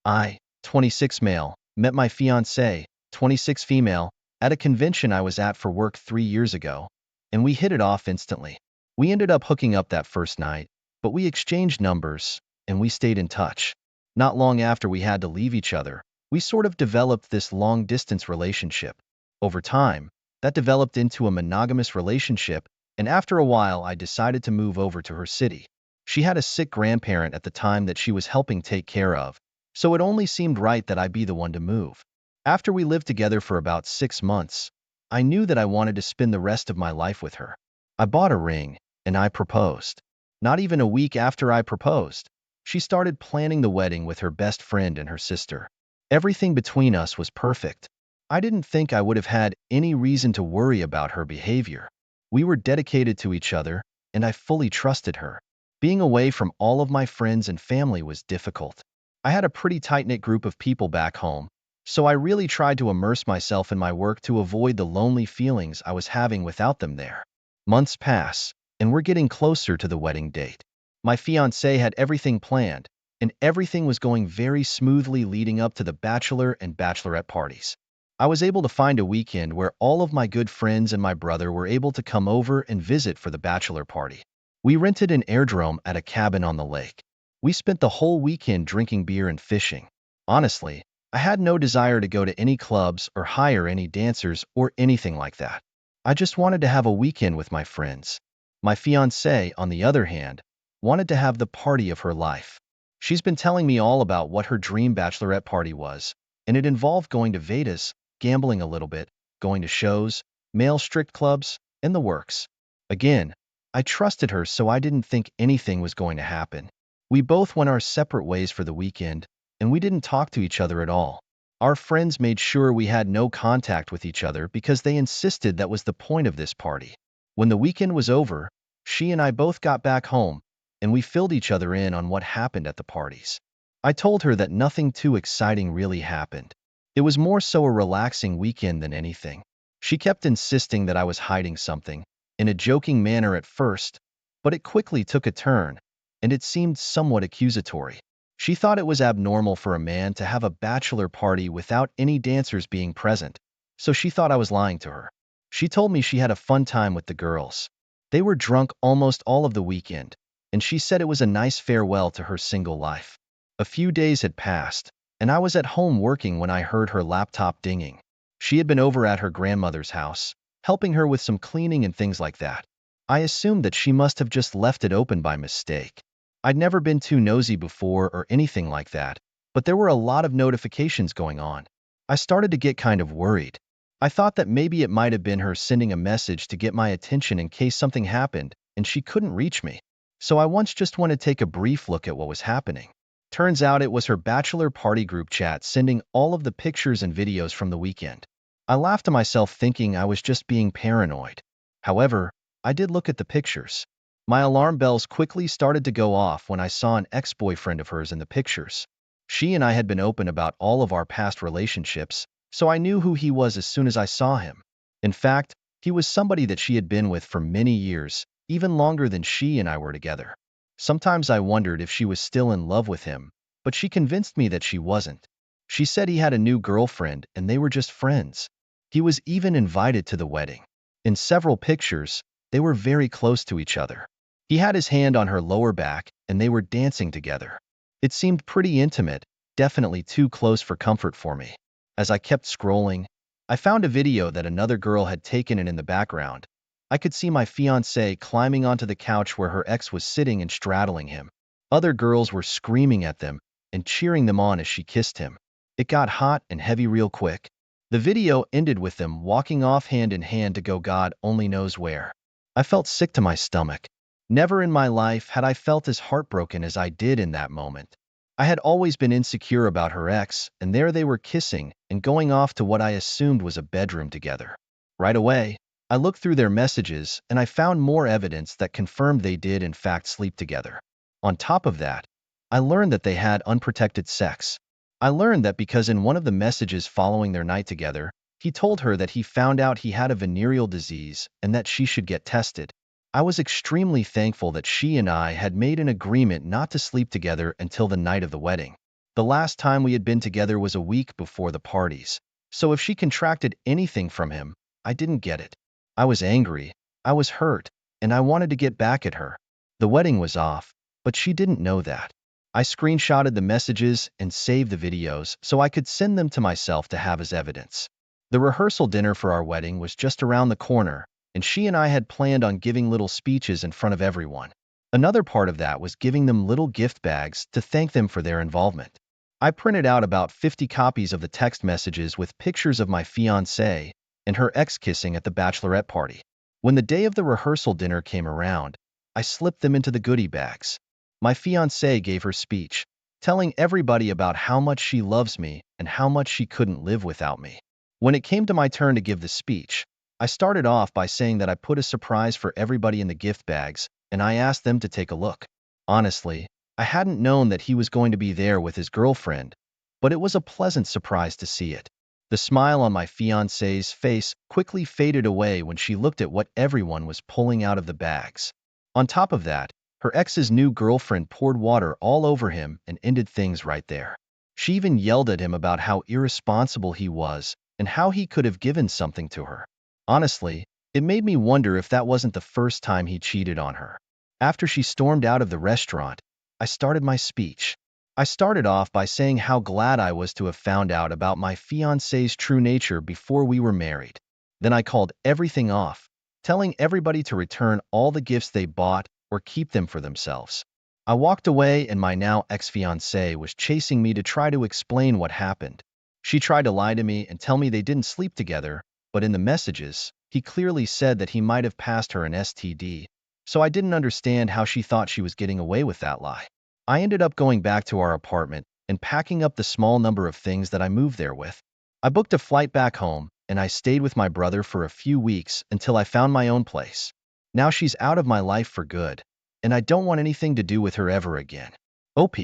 I, 26 male, met my fiancée, 26 female, at a convention I was at for work 3 years ago, and we hit it off instantly. We ended up hooking up that first night, but we exchanged numbers, and we stayed in touch. Not long after we had to leave each other, we sort of developed this long-distance relationship. Over time, that developed into a monogamous relationship, and after a while I decided to move over to her city. She had a sick grandparent at the time that she was helping take care of, so it only seemed right that I be the one to move. After we lived together for about 6 months, I knew that I wanted to spend the rest of my life with her. I bought a ring, and I proposed. Not even a week after I proposed, she started planning the wedding with her best friend and her sister. Everything between us was perfect. I didn't think I would have had any reason to worry about her behavior. We were dedicated to each other, and I fully trusted her. Being away from all of my friends and family was difficult. I had a pretty tight-knit group of people back home, so I really tried to immerse myself in my work to avoid the lonely feelings I was having without them there. Months pass, and we're getting closer to the wedding date. My fiancé had everything planned, and everything was going very smoothly leading up to the bachelor and bachelorette parties. I was able to find a weekend where all of my good friends and my brother were able to come over and visit for the bachelor party. We rented an airdrome at a cabin on the lake. We spent the whole weekend drinking beer and fishing. Honestly, I had no desire to go to any clubs or hire any dancers or anything like that. I just wanted to have a weekend with my friends. My fiancée, on the other hand, wanted to have the party of her life. She's been telling me all about what her dream bachelorette party was, and it involved going to Vegas, gambling a little bit, going to shows, male strict clubs, and the works. Again, I trusted her, so I didn't think anything was going to happen. We both went our separate ways for the weekend, and we didn't talk to each other at all. Our friends made sure we had no contact with each other because they insisted that was the point of this party. When the weekend was over, she and I both got back home, and we filled each other in on what happened at the parties. I told her that nothing too exciting really happened. It was more so a relaxing weekend than anything. She kept insisting that I was hiding something, in a joking manner at first, but it quickly took a turn, and it seemed somewhat accusatory. She thought it was abnormal for a man to have a bachelor party without any dancers being present, so she thought I was lying to her. She told me she had a fun time with the girls. They were drunk almost all of the weekend, and she said it was a nice farewell to her single life. A few days had passed, and I was at home working when I heard her laptop dinging. She had been over at her grandmother's house, helping her with some cleaning and things like that. I assumed that she must have just left it open by mistake. I'd never been too nosy before or anything like that, but there were a lot of notifications going on. I started to get kind of worried. I thought that maybe it might have been her sending a message to get my attention in case something happened and she couldn't reach me. So I once just wanted to take a brief look at what was happening. Turns out it was her bachelor party group chat sending all of the pictures and videos from the weekend. I laughed to myself thinking I was just being paranoid. However, I did look at the pictures. My alarm bells quickly started to go off when I saw an ex-boyfriend of hers in the pictures. She and I had been open about all of our past relationships, so I knew who he was as soon as I saw him. In fact, he was somebody that she had been with for many years, even longer than she and I were together. Sometimes I wondered if she was still in love with him, but she convinced me that she wasn't. She said he had a new girlfriend and they were just friends. He was even invited to the wedding. In several pictures, they were very close to each other. He had his hand on her lower back, and they were dancing together. It seemed pretty intimate, definitely too close for comfort for me. As I kept scrolling, I found a video that another girl had taken, and in the background, I could see my fiancée climbing onto the couch where her ex was sitting and straddling him. Other girls were screaming at them and cheering them on as she kissed him. It got hot and heavy real quick. The video ended with them walking off hand in hand to go God only knows where. I felt sick to my stomach. Never in my life had I felt as heartbroken as I did in that moment. I had always been insecure about her ex, and there they were kissing and going off to what I assumed was a bedroom together. Right away, I looked through their messages and I found more evidence that confirmed they did in fact sleep together. On top of that, I learned that they had unprotected sex. I learned that because in one of the messages following their night together, he told her that he found out he had a venereal disease and that she should get tested. I was extremely thankful that she and I had made an agreement not to sleep together until the night of the wedding. The last time we had been together was a week before the parties, so if she contracted anything from him, I didn't get it. I was angry, I was hurt, and I wanted to get back at her. The wedding was off, but she didn't know that. I screenshotted the messages and saved the videos so I could send them to myself to have as evidence. The rehearsal dinner for our wedding was just around the corner, and she and I had planned on giving little speeches in front of everyone. Another part of that was giving them little gift bags to thank them for their involvement. I printed out about 50 copies of the text messages with pictures of my fiancée and her ex kissing at the bachelorette party. When the day of the rehearsal dinner came around, I slipped them into the goodie bags. My fiancée gave her speech, telling everybody about how much she loves me and how much she couldn't live without me. When it came to my turn to give the speech, I started off by saying that I put a surprise for everybody in the gift bags, and I asked them to take a look. Honestly, I hadn't known that he was going to be there with his girlfriend, but it was a pleasant surprise to see it. The smile on my fiancée's face quickly faded away when she looked at what everyone was pulling out of the bags. On top of that, her ex's new girlfriend poured water all over him and ended things right there. She even yelled at him about how irresponsible he was and how he could have given something to her. Honestly, it made me wonder if that wasn't the first time he cheated on her. After she stormed out of the restaurant, I started my speech. I started off by saying how glad I was to have found out about my fiancé's true nature before we were married. Then I called everything off, telling everybody to return all the gifts they bought or keep them for themselves. I walked away and my now ex-fiancée was chasing me to try to explain what happened. She tried to lie to me and tell me they didn't sleep together, but in the messages, he clearly said that he might have passed her an STD, so I didn't understand how she thought she was getting away with that lie. I ended up going back to our apartment and packing up the small number of things that I moved there with. I booked a flight back home, and I stayed with my brother for a few weeks until I found my own place. Now she's out of my life for good, and I don't want anything to do with her ever again. OP,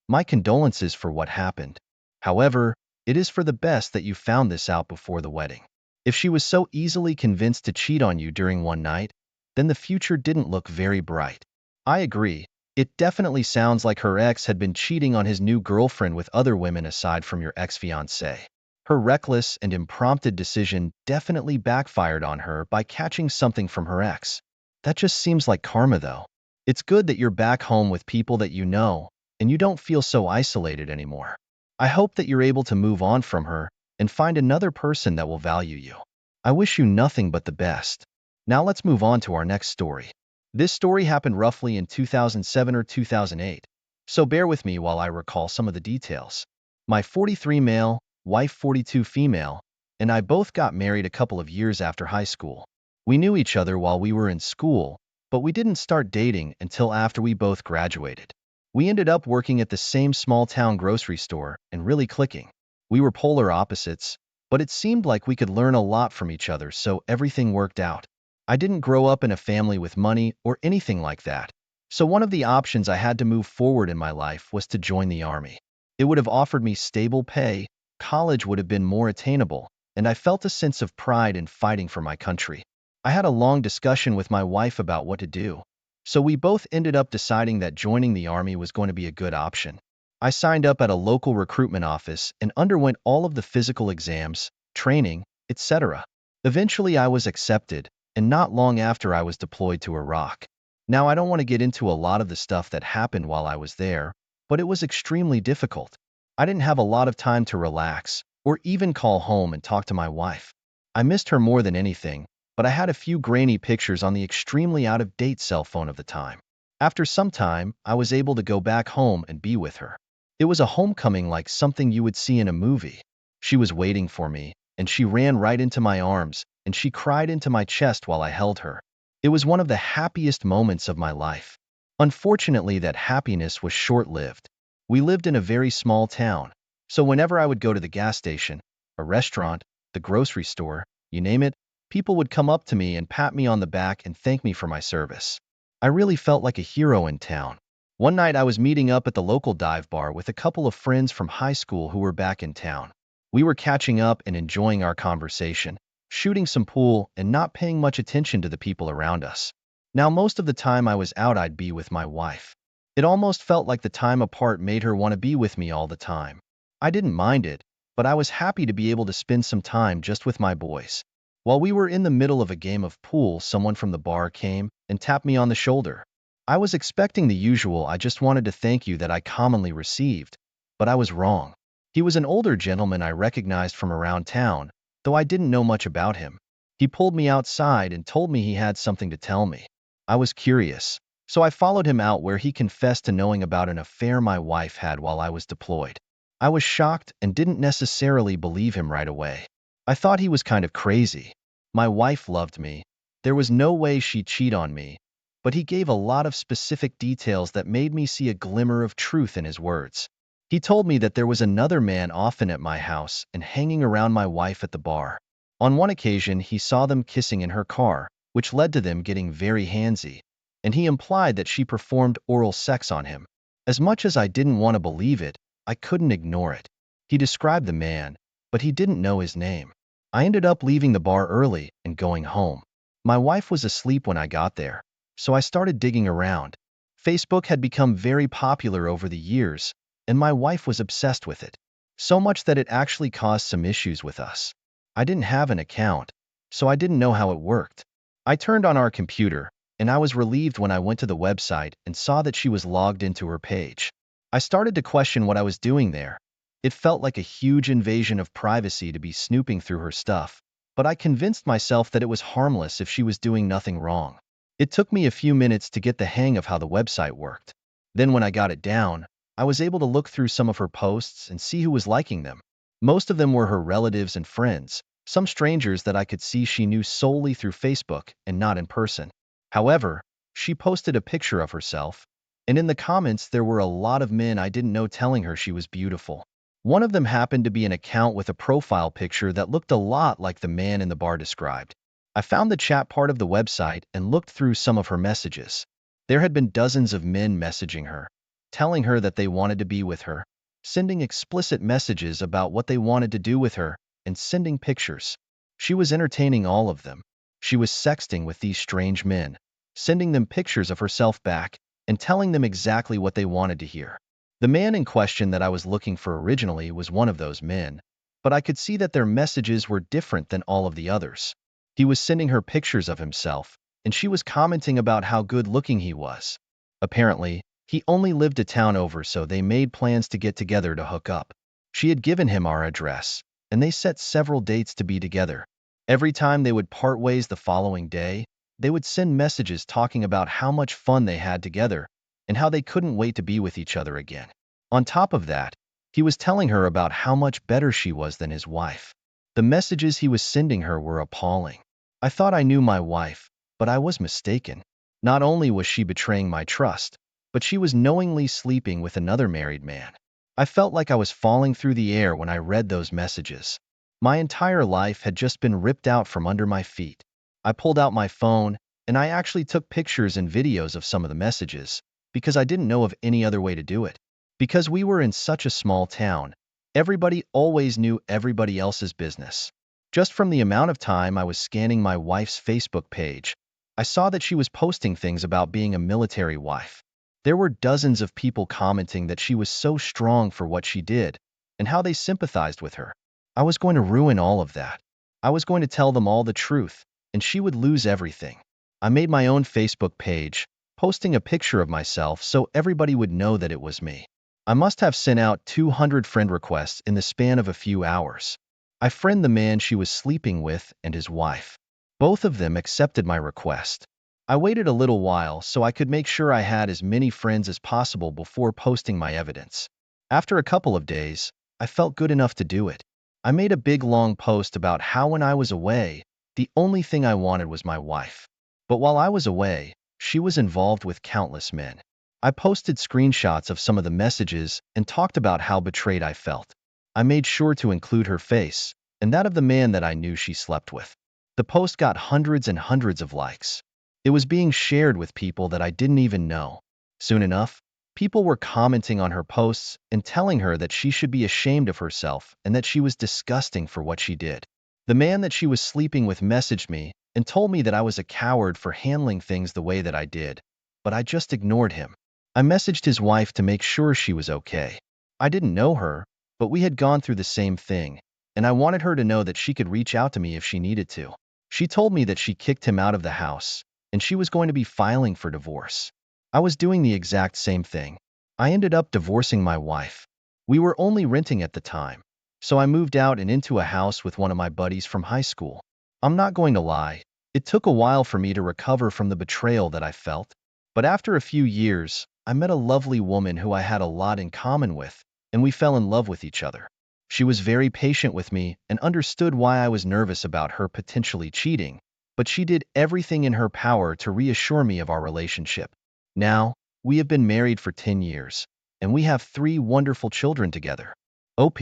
my condolences for what happened. However, it is for the best that you found this out before the wedding. If she was so easily convinced to cheat on you during one night, then the future didn't look very bright. I agree. It definitely sounds like her ex had been cheating on his new girlfriend with other women aside from your ex-fiancée. Her reckless and impromptu decision definitely backfired on her by catching something from her ex. That just seems like karma, though. It's good that you're back home with people that you know, and you don't feel so isolated anymore. I hope that you're able to move on from her and find another person that will value you. I wish you nothing but the best. Now let's move on to our next story. This story happened roughly in 2007 or 2008, so bear with me while I recall some of the details. My 43 male, wife 42 female, and I both got married a couple of years after high school. We knew each other while we were in school, but we didn't start dating until after we both graduated. We ended up working at the same small-town grocery store and really clicking. We were polar opposites, but it seemed like we could learn a lot from each other, so everything worked out. I didn't grow up in a family with money or anything like that, so one of the options I had to move forward in my life was to join the army. It would have offered me stable pay, college would have been more attainable, and I felt a sense of pride in fighting for my country. I had a long discussion with my wife about what to do, so we both ended up deciding that joining the army was going to be a good option. I signed up at a local recruitment office and underwent all of the physical exams, training, etc. Eventually I was accepted, and not long after I was deployed to Iraq. Now I don't want to get into a lot of the stuff that happened while I was there, but it was extremely difficult. I didn't have a lot of time to relax, or even call home and talk to my wife. I missed her more than anything, but I had a few grainy pictures on the extremely out-of-date cell phone of the time. After some time, I was able to go back home and be with her. It was a homecoming like something you would see in a movie. She was waiting for me, and she ran right into my arms, and she cried into my chest while I held her. It was one of the happiest moments of my life. Unfortunately, that happiness was short-lived. We lived in a very small town, so whenever I would go to the gas station, a restaurant, the grocery store, you name it, people would come up to me and pat me on the back and thank me for my service. I really felt like a hero in town. One night I was meeting up at the local dive bar with a couple of friends from high school who were back in town. We were catching up and enjoying our conversation, shooting some pool and not paying much attention to the people around us. Now most of the time I was out I'd be with my wife. It almost felt like the time apart made her want to be with me all the time. I didn't mind it, but I was happy to be able to spend some time just with my boys. While we were in the middle of a game of pool, someone from the bar came and tapped me on the shoulder. I was expecting the usual "I just wanted to thank you" that I commonly received, but I was wrong. He was an older gentleman I recognized from around town, though I didn't know much about him. He pulled me outside and told me he had something to tell me. I was curious, so I followed him out, where he confessed to knowing about an affair my wife had while I was deployed. I was shocked and didn't necessarily believe him right away. I thought he was kind of crazy. My wife loved me. There was no way she'd cheat on me, but he gave a lot of specific details that made me see a glimmer of truth in his words. He told me that there was another man often at my house and hanging around my wife at the bar. On one occasion, he saw them kissing in her car, which led to them getting very handsy, and he implied that she performed oral sex on him. As much as I didn't want to believe it, I couldn't ignore it. He described the man, but he didn't know his name. I ended up leaving the bar early and going home. My wife was asleep when I got there, so I started digging around. Facebook had become very popular over the years, and my wife was obsessed with it. So much that it actually caused some issues with us. I didn't have an account, so I didn't know how it worked. I turned on our computer, and I was relieved when I went to the website and saw that she was logged into her page. I started to question what I was doing there. It felt like a huge invasion of privacy to be snooping through her stuff, but I convinced myself that it was harmless if she was doing nothing wrong. It took me a few minutes to get the hang of how the website worked. Then when I got it down, I was able to look through some of her posts and see who was liking them. Most of them were her relatives and friends, some strangers that I could see she knew solely through Facebook and not in person. However, she posted a picture of herself, and in the comments there were a lot of men I didn't know telling her she was beautiful. One of them happened to be an account with a profile picture that looked a lot like the man in the bar described. I found the chat part of the website and looked through some of her messages. There had been dozens of men messaging her, telling her that they wanted to be with her, sending explicit messages about what they wanted to do with her, and sending pictures. She was entertaining all of them. She was sexting with these strange men, sending them pictures of herself back, and telling them exactly what they wanted to hear. The man in question that I was looking for originally was one of those men, but I could see that their messages were different than all of the others. He was sending her pictures of himself, and she was commenting about how good-looking he was. Apparently, he only lived a town over, so they made plans to get together to hook up. She had given him our address, and they set several dates to be together. Every time they would part ways the following day, they would send messages talking about how much fun they had together and how they couldn't wait to be with each other again. On top of that, he was telling her about how much better she was than his wife. The messages he was sending her were appalling. I thought I knew my wife, but I was mistaken. Not only was she betraying my trust, but she was knowingly sleeping with another married man. I felt like I was falling through the air when I read those messages. My entire life had just been ripped out from under my feet. I pulled out my phone, and I actually took pictures and videos of some of the messages, because I didn't know of any other way to do it. Because we were in such a small town, everybody always knew everybody else's business. Just from the amount of time I was scanning my wife's Facebook page, I saw that she was posting things about being a military wife. There were dozens of people commenting that she was so strong for what she did, and how they sympathized with her. I was going to ruin all of that. I was going to tell them all the truth, and she would lose everything. I made my own Facebook page, posting a picture of myself so everybody would know that it was me. I must have sent out 200 friend requests in the span of a few hours. I friended the man she was sleeping with and his wife. Both of them accepted my request. I waited a little while so I could make sure I had as many friends as possible before posting my evidence. After a couple of days, I felt good enough to do it. I made a big long post about how when I was away, the only thing I wanted was my wife. But while I was away, she was involved with countless men. I posted screenshots of some of the messages and talked about how betrayed I felt. I made sure to include her face and that of the man that I knew she slept with. The post got hundreds and hundreds of likes. It was being shared with people that I didn't even know. Soon enough, people were commenting on her posts and telling her that she should be ashamed of herself and that she was disgusting for what she did. The man that she was sleeping with messaged me and told me that I was a coward for handling things the way that I did, but I just ignored him. I messaged his wife to make sure she was okay. I didn't know her, but we had gone through the same thing, and I wanted her to know that she could reach out to me if she needed to. She told me that she kicked him out of the house, and she was going to be filing for divorce. I was doing the exact same thing. I ended up divorcing my wife. We were only renting at the time, so I moved out and into a house with one of my buddies from high school. I'm not going to lie, it took a while for me to recover from the betrayal that I felt, but after a few years, I met a lovely woman who I had a lot in common with, and we fell in love with each other. She was very patient with me and understood why I was nervous about her potentially cheating, but she did everything in her power to reassure me of our relationship. Now, we have been married for 10 years, and we have 3 wonderful children together. OP,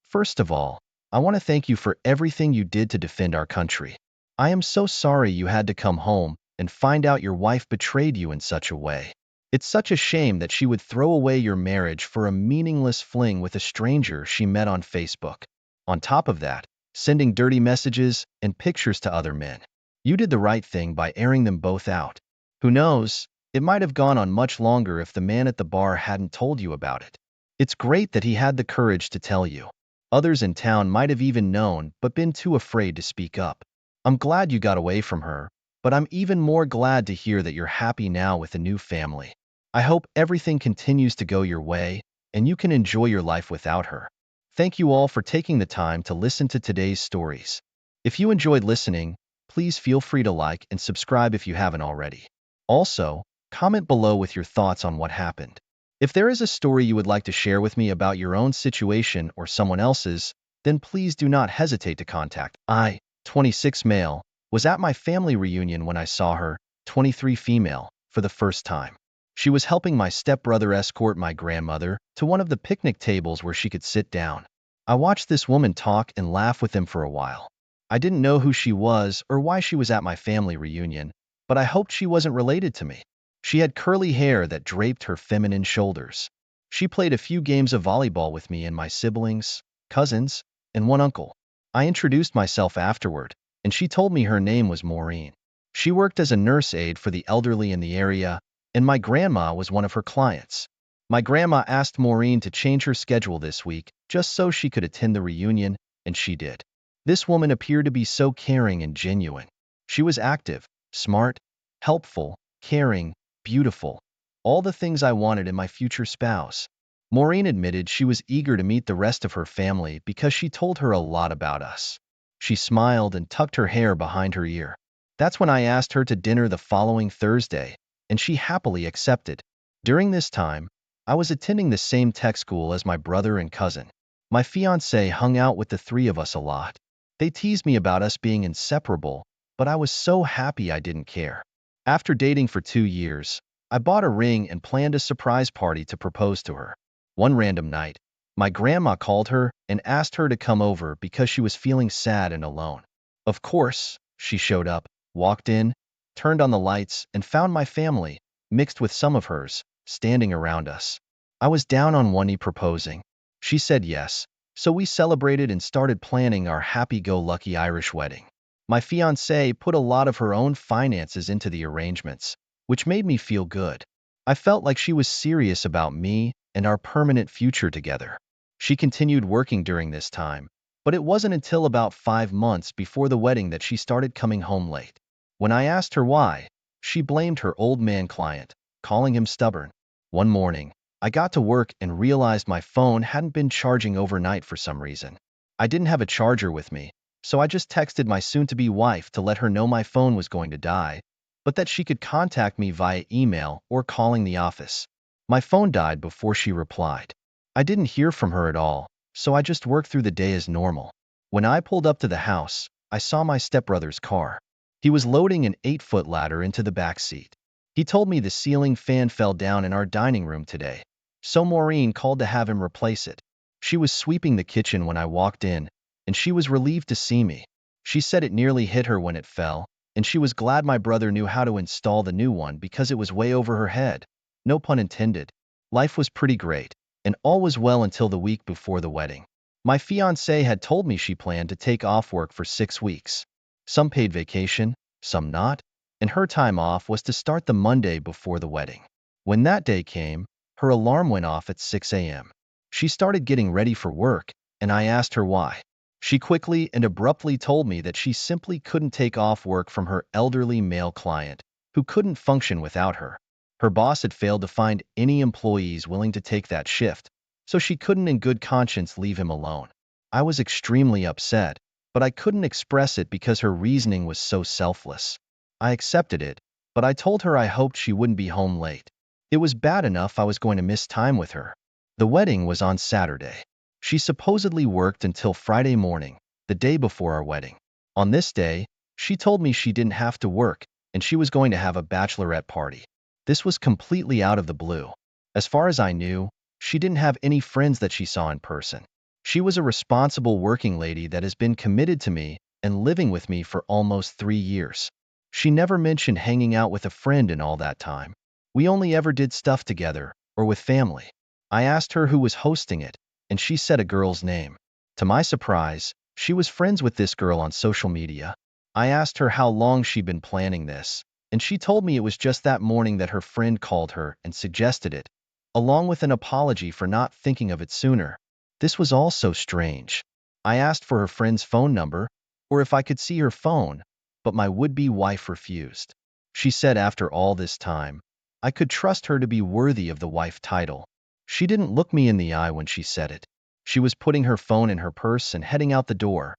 first of all, I want to thank you for everything you did to defend our country. I am so sorry you had to come home and find out your wife betrayed you in such a way. It's such a shame that she would throw away your marriage for a meaningless fling with a stranger she met on Facebook. On top of that, sending dirty messages and pictures to other men. You did the right thing by airing them both out. Who knows, it might have gone on much longer if the man at the bar hadn't told you about it. It's great that he had the courage to tell you. Others in town might have even known but been too afraid to speak up. I'm glad you got away from her, but I'm even more glad to hear that you're happy now with a new family. I hope everything continues to go your way and you can enjoy your life without her. Thank you all for taking the time to listen to today's stories. If you enjoyed listening, please feel free to like and subscribe if you haven't already. Also, comment below with your thoughts on what happened. If there is a story you would like to share with me about your own situation or someone else's, then please do not hesitate to contact. I, 26 male, was at my family reunion when I saw her, 23 female, for the first time. She was helping my stepbrother escort my grandmother to one of the picnic tables where she could sit down. I watched this woman talk and laugh with them for a while. I didn't know who she was or why she was at my family reunion, but I hoped she wasn't related to me. She had curly hair that draped her feminine shoulders. She played a few games of volleyball with me and my siblings, cousins, and one uncle. I introduced myself afterward, and she told me her name was Maureen. She worked as a nurse aide for the elderly in the area, and my grandma was one of her clients. My grandma asked Maureen to change her schedule this week just so she could attend the reunion, and she did. This woman appeared to be so caring and genuine. She was active, smart, helpful, caring, beautiful, all the things I wanted in my future spouse. Maureen admitted she was eager to meet the rest of her family because she told her a lot about us. She smiled and tucked her hair behind her ear. That's when I asked her to dinner the following Thursday, and she happily accepted. During this time, I was attending the same tech school as my brother and cousin. My fiancé hung out with the 3 of us a lot. They teased me about us being inseparable, but I was so happy I didn't care. After dating for 2 years, I bought a ring and planned a surprise party to propose to her. One random night, my grandma called her and asked her to come over because she was feeling sad and alone. Of course, she showed up, walked in, turned on the lights, and found my family, mixed with some of hers, standing around us. I was down on one knee proposing. She said yes, so we celebrated and started planning our happy-go-lucky Irish wedding. My fiancée put a lot of her own finances into the arrangements, which made me feel good. I felt like she was serious about me and our permanent future together. She continued working during this time, but it wasn't until about 5 months before the wedding that she started coming home late. When I asked her why, she blamed her old man client, calling him stubborn. One morning, I got to work and realized my phone hadn't been charging overnight for some reason. I didn't have a charger with me, so I just texted my soon-to-be wife to let her know my phone was going to die, but that she could contact me via email or calling the office. My phone died before she replied. I didn't hear from her at all, so I just worked through the day as normal. When I pulled up to the house, I saw my stepbrother's car. He was loading an 8-foot ladder into the back seat. He told me the ceiling fan fell down in our dining room today, so Maureen called to have him replace it. She was sweeping the kitchen when I walked in, and she was relieved to see me. She said it nearly hit her when it fell, and she was glad my brother knew how to install the new one because it was way over her head. No pun intended. Life was pretty great, and all was well until the week before the wedding. My fiancée had told me she planned to take off work for 6 weeks. Some paid vacation, some not, and her time off was to start the Monday before the wedding. When that day came, her alarm went off at 6 a.m. She started getting ready for work, and I asked her why. She quickly and abruptly told me that she simply couldn't take off work from her elderly male client, who couldn't function without her. Her boss had failed to find any employees willing to take that shift, so she couldn't in good conscience leave him alone. I was extremely upset, but I couldn't express it because her reasoning was so selfless. I accepted it, but I told her I hoped she wouldn't be home late. It was bad enough I was going to miss time with her. The wedding was on Saturday. She supposedly worked until Friday morning, the day before our wedding. On this day, she told me she didn't have to work and she was going to have a bachelorette party. This was completely out of the blue. As far as I knew, she didn't have any friends that she saw in person. She was a responsible working lady that has been committed to me and living with me for almost 3 years. She never mentioned hanging out with a friend in all that time. We only ever did stuff together or with family. I asked her who was hosting it, and she said a girl's name. To my surprise, she was friends with this girl on social media. I asked her how long she'd been planning this, and she told me it was just that morning that her friend called her and suggested it, along with an apology for not thinking of it sooner. This was all so strange. I asked for her friend's phone number, or if I could see her phone, but my would-be wife refused. She said after all this time, I could trust her to be worthy of the wife title. She didn't look me in the eye when she said it. She was putting her phone in her purse and heading out the door,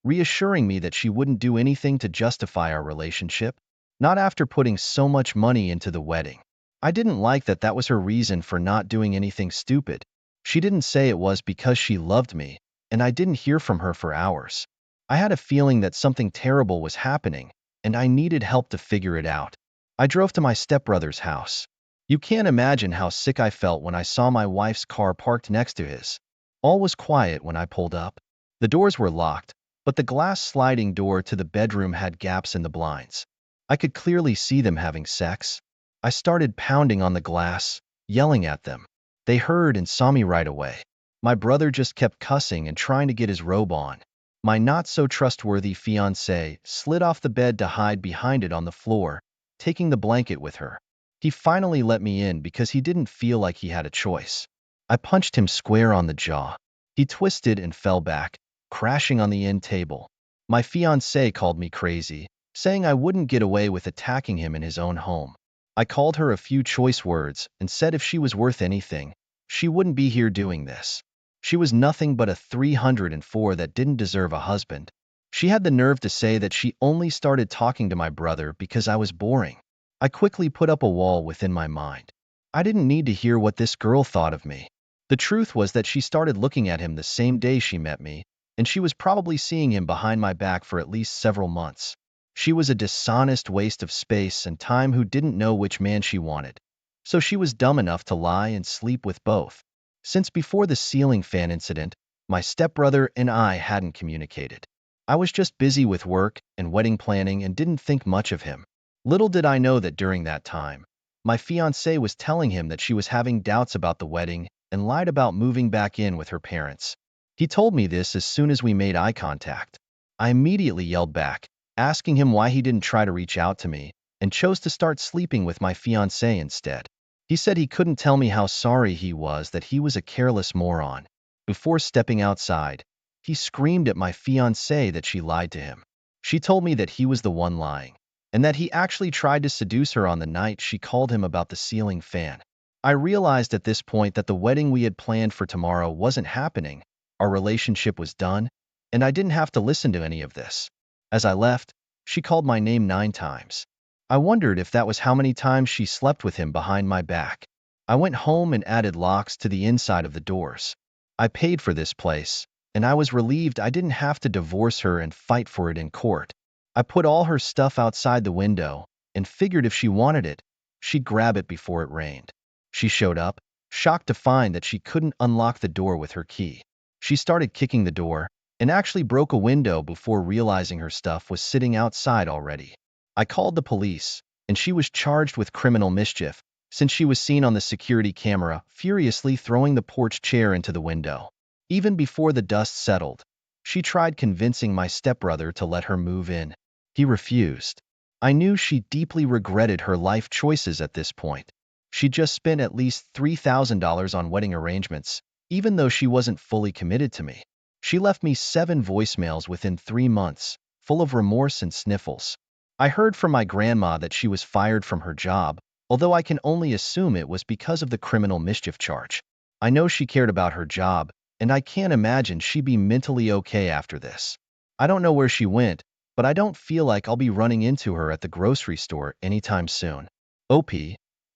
reassuring me that she wouldn't do anything to justify our relationship, not after putting so much money into the wedding. I didn't like that that was her reason for not doing anything stupid. She didn't say it was because she loved me, and I didn't hear from her for hours. I had a feeling that something terrible was happening, and I needed help to figure it out. I drove to my stepbrother's house. You can't imagine how sick I felt when I saw my wife's car parked next to his. All was quiet when I pulled up. The doors were locked, but the glass sliding door to the bedroom had gaps in the blinds. I could clearly see them having sex. I started pounding on the glass, yelling at them. They heard and saw me right away. My brother just kept cussing and trying to get his robe on. My not-so-trustworthy fiancée slid off the bed to hide behind it on the floor, taking the blanket with her. He finally let me in because he didn't feel like he had a choice. I punched him square on the jaw. He twisted and fell back, crashing on the end table. My fiancée called me crazy, saying I wouldn't get away with attacking him in his own home. I called her a few choice words and said if she was worth anything, she wouldn't be here doing this. She was nothing but a 304 that didn't deserve a husband. She had the nerve to say that she only started talking to my brother because I was boring. I quickly put up a wall within my mind. I didn't need to hear what this girl thought of me. The truth was that she started looking at him the same day she met me, and she was probably seeing him behind my back for at least several months. She was a dishonest waste of space and time who didn't know which man she wanted. So she was dumb enough to lie and sleep with both. Since before the ceiling fan incident, my stepbrother and I hadn't communicated. I was just busy with work and wedding planning and didn't think much of him. Little did I know that during that time, my fiancée was telling him that she was having doubts about the wedding and lied about moving back in with her parents. He told me this as soon as we made eye contact. I immediately yelled back, asking him why he didn't try to reach out to me and chose to start sleeping with my fiancée instead. He said he couldn't tell me how sorry he was that he was a careless moron. Before stepping outside, he screamed at my fiancée that she lied to him. She told me that he was the one lying, and that he actually tried to seduce her on the night she called him about the ceiling fan. I realized at this point that the wedding we had planned for tomorrow wasn't happening, our relationship was done, and I didn't have to listen to any of this. As I left, she called my name 9 times. I wondered if that was how many times she slept with him behind my back. I went home and added locks to the inside of the doors. I paid for this place, and I was relieved I didn't have to divorce her and fight for it in court. I put all her stuff outside the window and figured if she wanted it, she'd grab it before it rained. She showed up, shocked to find that she couldn't unlock the door with her key. She started kicking the door and actually broke a window before realizing her stuff was sitting outside already. I called the police, and she was charged with criminal mischief since she was seen on the security camera furiously throwing the porch chair into the window. Even before the dust settled, she tried convincing my stepbrother to let her move in. He refused. I knew she deeply regretted her life choices at this point. She just spent at least $3,000 on wedding arrangements, even though she wasn't fully committed to me. She left me 7 voicemails within 3 months, full of remorse and sniffles. I heard from my grandma that she was fired from her job, although I can only assume it was because of the criminal mischief charge. I know she cared about her job, and I can't imagine she'd be mentally okay after this. I don't know where she went, but I don't feel like I'll be running into her at the grocery store anytime soon. OP,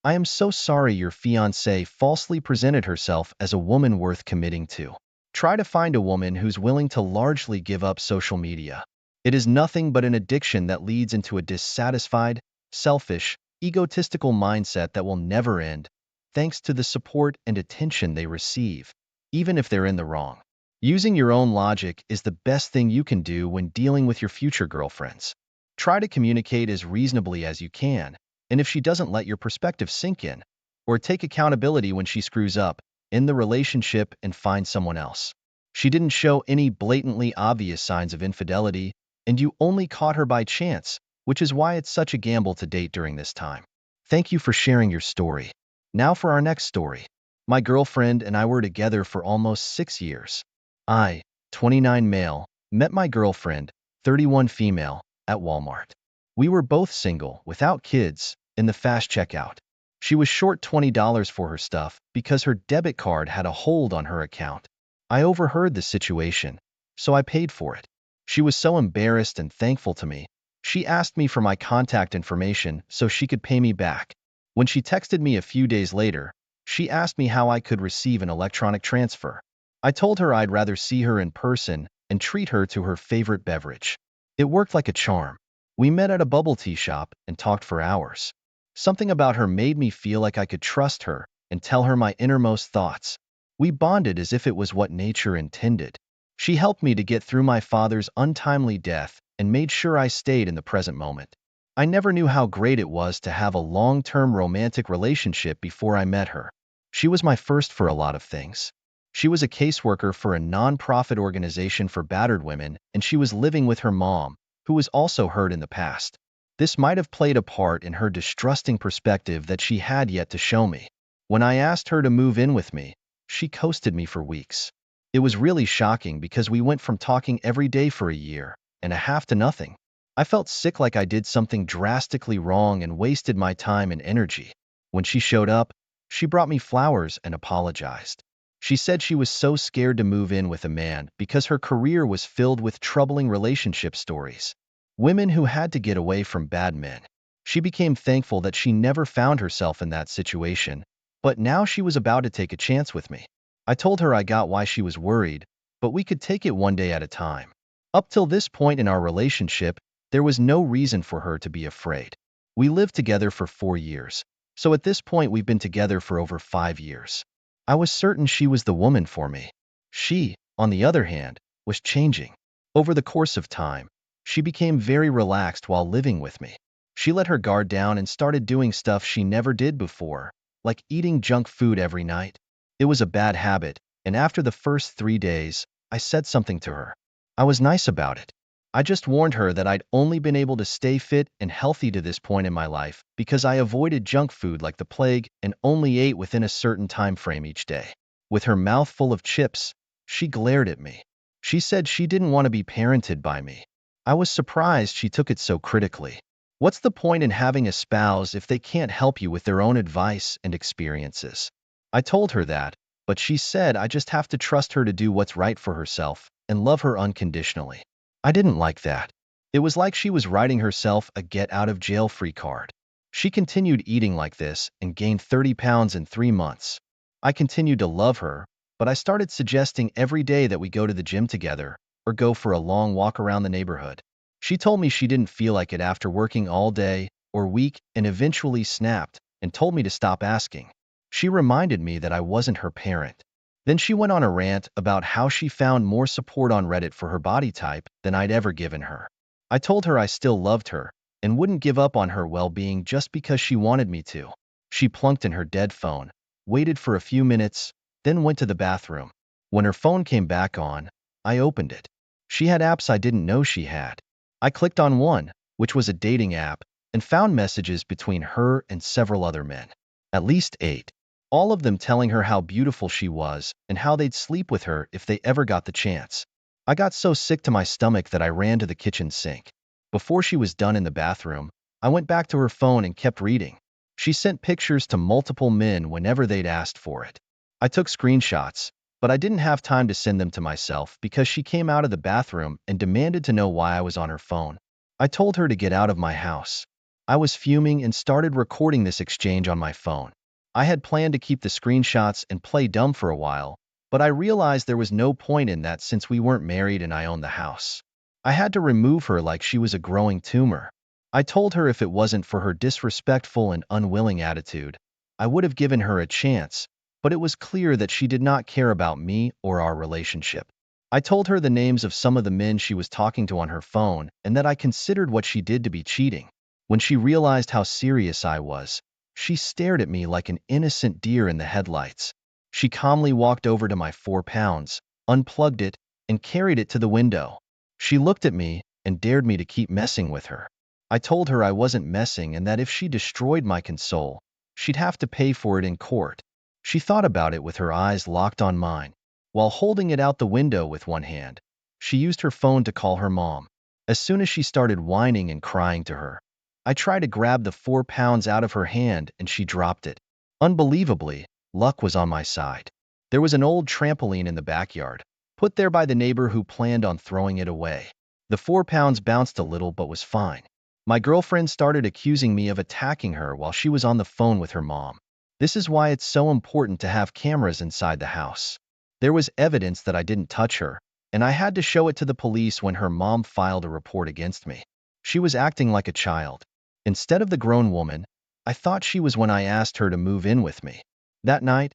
I am so sorry your fiancée falsely presented herself as a woman worth committing to. Try to find a woman who's willing to largely give up social media. It is nothing but an addiction that leads into a dissatisfied, selfish, egotistical mindset that will never end, thanks to the support and attention they receive, even if they're in the wrong. Using your own logic is the best thing you can do when dealing with your future girlfriends. Try to communicate as reasonably as you can, and if she doesn't let your perspective sink in, or take accountability when she screws up, end the relationship and find someone else. She didn't show any blatantly obvious signs of infidelity, and you only caught her by chance, which is why it's such a gamble to date during this time. Thank you for sharing your story. Now for our next story. My girlfriend and I were together for almost 6 years. I, 29 male, met my girlfriend, 31 female, at Walmart. We were both single, without kids, in the fast checkout. She was short $20 for her stuff because her debit card had a hold on her account. I overheard the situation, so I paid for it. She was so embarrassed and thankful to me. She asked me for my contact information so she could pay me back. When she texted me a few days later, she asked me how I could receive an electronic transfer. I told her I'd rather see her in person and treat her to her favorite beverage. It worked like a charm. We met at a bubble tea shop and talked for hours. Something about her made me feel like I could trust her and tell her my innermost thoughts. We bonded as if it was what nature intended. She helped me to get through my father's untimely death and made sure I stayed in the present moment. I never knew how great it was to have a long-term romantic relationship before I met her. She was my first for a lot of things. She was a caseworker for a non-profit organization for battered women, and she was living with her mom, who was also hurt in the past. This might have played a part in her distrusting perspective that she had yet to show me. When I asked her to move in with me, she ghosted me for weeks. It was really shocking because we went from talking every day for a year and a half to nothing. I felt sick, like I did something drastically wrong and wasted my time and energy. When she showed up, she brought me flowers and apologized. She said she was so scared to move in with a man because her career was filled with troubling relationship stories. Women who had to get away from bad men. She became thankful that she never found herself in that situation, but now she was about to take a chance with me. I told her I got why she was worried, but we could take it one day at a time. Up till this point in our relationship, there was no reason for her to be afraid. We lived together for 4 years, so at this point we've been together for over 5 years. I was certain she was the woman for me. She, on the other hand, was changing. Over the course of time, she became very relaxed while living with me. She let her guard down and started doing stuff she never did before, like eating junk food every night. It was a bad habit, and after the first 3 days, I said something to her. I was nice about it. I just warned her that I'd only been able to stay fit and healthy to this point in my life because I avoided junk food like the plague and only ate within a certain time frame each day. With her mouth full of chips, she glared at me. She said she didn't want to be parented by me. I was surprised she took it so critically. What's the point in having a spouse if they can't help you with their own advice and experiences? I told her that, but she said I just have to trust her to do what's right for herself and love her unconditionally. I didn't like that. It was like she was writing herself a get-out-of-jail-free card. She continued eating like this and gained 30 pounds in 3 months. I continued to love her, but I started suggesting every day that we go to the gym together or go for a long walk around the neighborhood. She told me she didn't feel like it after working all day or week and eventually snapped and told me to stop asking. She reminded me that I wasn't her parent. Then she went on a rant about how she found more support on Reddit for her body type than I'd ever given her. I told her I still loved her and wouldn't give up on her well-being just because she wanted me to. She plunked in her dead phone, waited for a few minutes, then went to the bathroom. When her phone came back on, I opened it. She had apps I didn't know she had. I clicked on one, which was a dating app, and found messages between her and several other men. At least 8. All of them telling her how beautiful she was and how they'd sleep with her if they ever got the chance. I got so sick to my stomach that I ran to the kitchen sink. Before she was done in the bathroom, I went back to her phone and kept reading. She sent pictures to multiple men whenever they'd asked for it. I took screenshots, but I didn't have time to send them to myself because she came out of the bathroom and demanded to know why I was on her phone. I told her to get out of my house. I was fuming and started recording this exchange on my phone. I had planned to keep the screenshots and play dumb for a while, but I realized there was no point in that since we weren't married and I owned the house. I had to remove her like she was a growing tumor. I told her if it wasn't for her disrespectful and unwilling attitude, I would have given her a chance, but it was clear that she did not care about me or our relationship. I told her the names of some of the men she was talking to on her phone and that I considered what she did to be cheating. When she realized how serious I was, she stared at me like an innocent deer in the headlights. She calmly walked over to my 4 pounds, unplugged it, and carried it to the window. She looked at me and dared me to keep messing with her. I told her I wasn't messing and that if she destroyed my console, she'd have to pay for it in court. She thought about it with her eyes locked on mine. While holding it out the window with one hand, she used her phone to call her mom. As soon as she started whining and crying to her, I tried to grab the 4 pounds out of her hand and she dropped it. Unbelievably, luck was on my side. There was an old trampoline in the backyard, put there by the neighbor who planned on throwing it away. The 4 pounds bounced a little but was fine. My girlfriend started accusing me of attacking her while she was on the phone with her mom. This is why it's so important to have cameras inside the house. There was evidence that I didn't touch her, and I had to show it to the police when her mom filed a report against me. She was acting like a child. Instead of the grown woman, I thought she was when I asked her to move in with me. That night,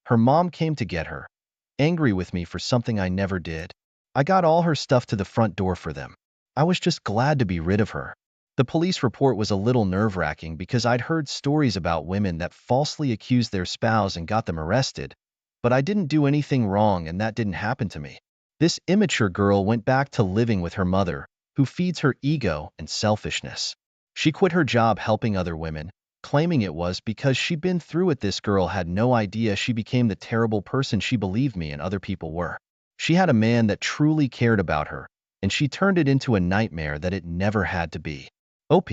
her mom came to get her, angry with me for something I never did. I got all her stuff to the front door for them. I was just glad to be rid of her. The police report was a little nerve-wracking because I'd heard stories about women that falsely accused their spouse and got them arrested, but I didn't do anything wrong and that didn't happen to me. This immature girl went back to living with her mother, who feeds her ego and selfishness. She quit her job helping other women, claiming it was because she'd been through it. This girl had no idea she became the terrible person she believed me and other people were. She had a man that truly cared about her, and she turned it into a nightmare that it never had to be. OP,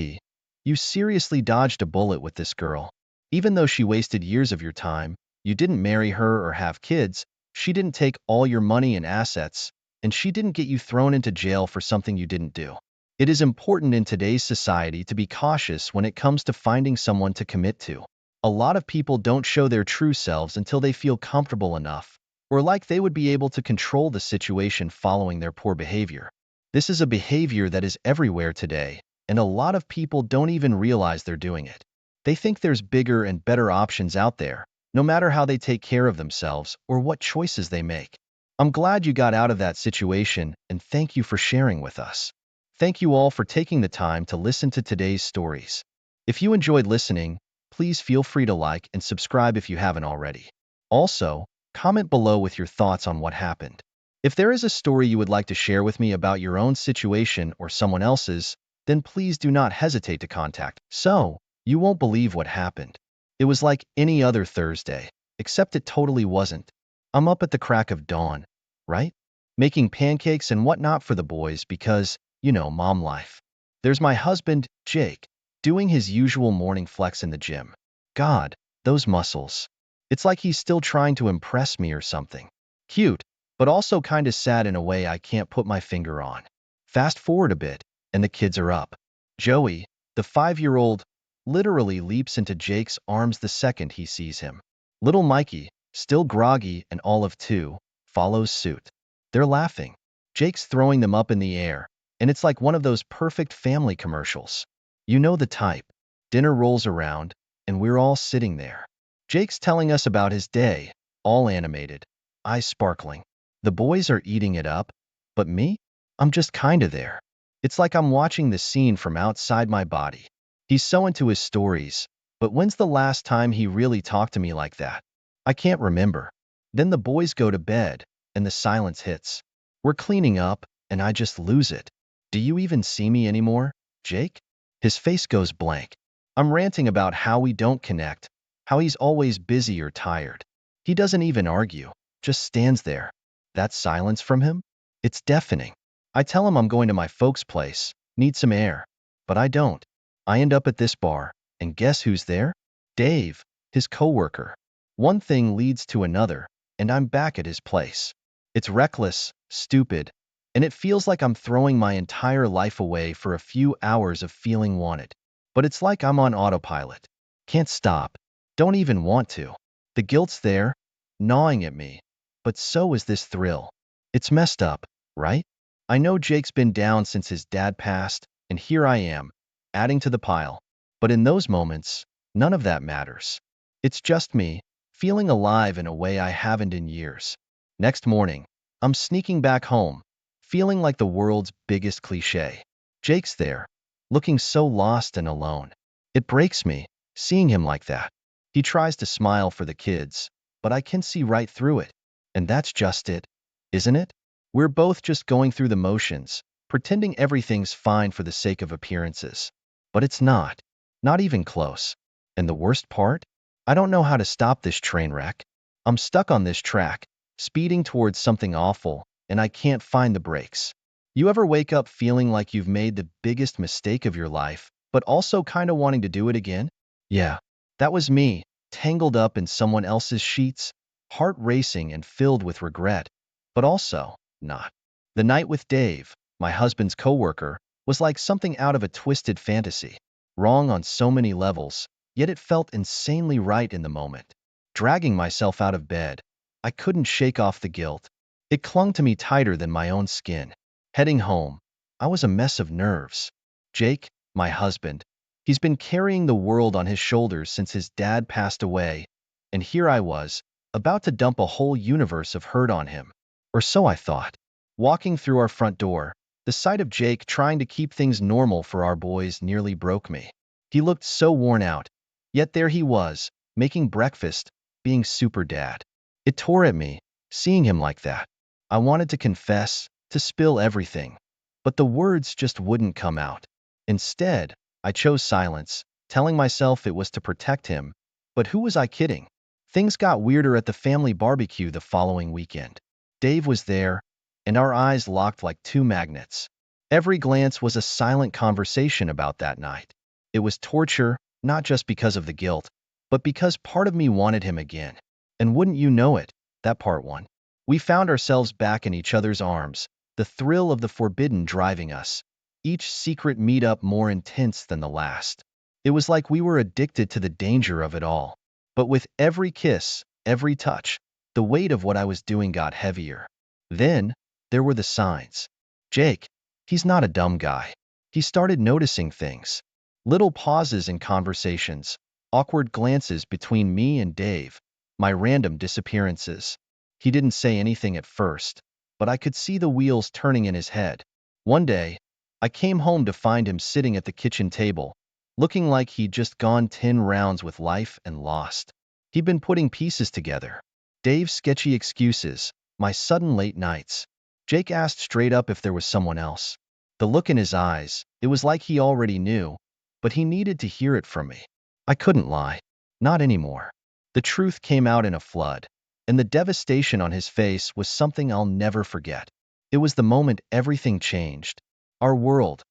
you seriously dodged a bullet with this girl. Even though she wasted years of your time, you didn't marry her or have kids, she didn't take all your money and assets, and she didn't get you thrown into jail for something you didn't do. It is important in today's society to be cautious when it comes to finding someone to commit to. A lot of people don't show their true selves until they feel comfortable enough, or like they would be able to control the situation following their poor behavior. This is a behavior that is everywhere today, and a lot of people don't even realize they're doing it. They think there's bigger and better options out there, no matter how they take care of themselves or what choices they make. I'm glad you got out of that situation, and thank you for sharing with us. Thank you all for taking the time to listen to today's stories. If you enjoyed listening, please feel free to like and subscribe if you haven't already. Also, comment below with your thoughts on what happened. If there is a story you would like to share with me about your own situation or someone else's, then please do not hesitate to contact. So, you won't believe what happened. It was like any other Thursday, except it totally wasn't. I'm up at the crack of dawn, right? Making pancakes and whatnot for the boys because, mom life. There's my husband, Jake, doing his usual morning flex in the gym. God, those muscles. It's like he's still trying to impress me or something. Cute, but also kinda sad in a way I can't put my finger on. Fast forward a bit, and the kids are up. Joey, the 5-year-old, literally leaps into Jake's arms the second he sees him. Little Mikey, still groggy and all of 2, follows suit. They're laughing. Jake's throwing them up in the air, and it's like one of those perfect family commercials. You know the type. Dinner rolls around, and we're all sitting there. Jake's telling us about his day, all animated, eyes sparkling. The boys are eating it up, but me? I'm just kinda there. It's like I'm watching the scene from outside my body. He's so into his stories, but when's the last time he really talked to me like that? I can't remember. Then the boys go to bed, and the silence hits. We're cleaning up, and I just lose it. Do you even see me anymore, Jake? His face goes blank. I'm ranting about how we don't connect, how he's always busy or tired. He doesn't even argue, just stands there. That silence from him? It's deafening. I tell him I'm going to my folks' place, need some air. But I don't. I end up at this bar, and guess who's there? Dave, his coworker. One thing leads to another, and I'm back at his place. It's reckless, stupid, and it feels like I'm throwing my entire life away for a few hours of feeling wanted. But it's like I'm on autopilot. Can't stop. Don't even want to. The guilt's there, gnawing at me. But so is this thrill. It's messed up, right? I know Jake's been down since his dad passed, and here I am, adding to the pile. But in those moments, none of that matters. It's just me, feeling alive in a way I haven't in years. Next morning, I'm sneaking back home, feeling like the world's biggest cliche. Jake's there, looking so lost and alone. It breaks me, seeing him like that. He tries to smile for the kids, but I can see right through it. And that's just it, isn't it? We're both just going through the motions, pretending everything's fine for the sake of appearances. But it's not. Not even close. And the worst part? I don't know how to stop this train wreck. I'm stuck on this track, speeding towards something awful, and I can't find the brakes. You ever wake up feeling like you've made the biggest mistake of your life, but also kind of wanting to do it again? Yeah, that was me, tangled up in someone else's sheets, heart racing and filled with regret, but also not. The night with Dave, my husband's coworker, was like something out of a twisted fantasy. Wrong on so many levels, yet it felt insanely right in the moment. Dragging myself out of bed, I couldn't shake off the guilt. It clung to me tighter than my own skin. Heading home, I was a mess of nerves. Jake, my husband, he's been carrying the world on his shoulders since his dad passed away, and here I was, about to dump a whole universe of hurt on him. Or so I thought. Walking through our front door, the sight of Jake trying to keep things normal for our boys nearly broke me. He looked so worn out, yet there he was, making breakfast, being super dad. It tore at me, seeing him like that. I wanted to confess, to spill everything, but the words just wouldn't come out. Instead, I chose silence, telling myself it was to protect him, but who was I kidding? Things got weirder at the family barbecue the following weekend. Dave was there, and our eyes locked like two magnets. Every glance was a silent conversation about that night. It was torture, not just because of the guilt, but because part of me wanted him again. And wouldn't you know it, that part won. We found ourselves back in each other's arms, the thrill of the forbidden driving us, each secret meetup more intense than the last. It was like we were addicted to the danger of it all. But with every kiss, every touch, the weight of what I was doing got heavier. Then, there were the signs. Jake, he's not a dumb guy. He started noticing things. Little pauses in conversations, awkward glances between me and Dave, my random disappearances. He didn't say anything at first, but I could see the wheels turning in his head. One day, I came home to find him sitting at the kitchen table, looking like he'd just gone 10 rounds with life and lost. He'd been putting pieces together. Dave's sketchy excuses, my sudden late nights. Jake asked straight up if there was someone else. The look in his eyes, it was like he already knew, but he needed to hear it from me. I couldn't lie. Not anymore. The truth came out in a flood, and the devastation on his face was something I'll never forget. It was the moment everything changed. Our world,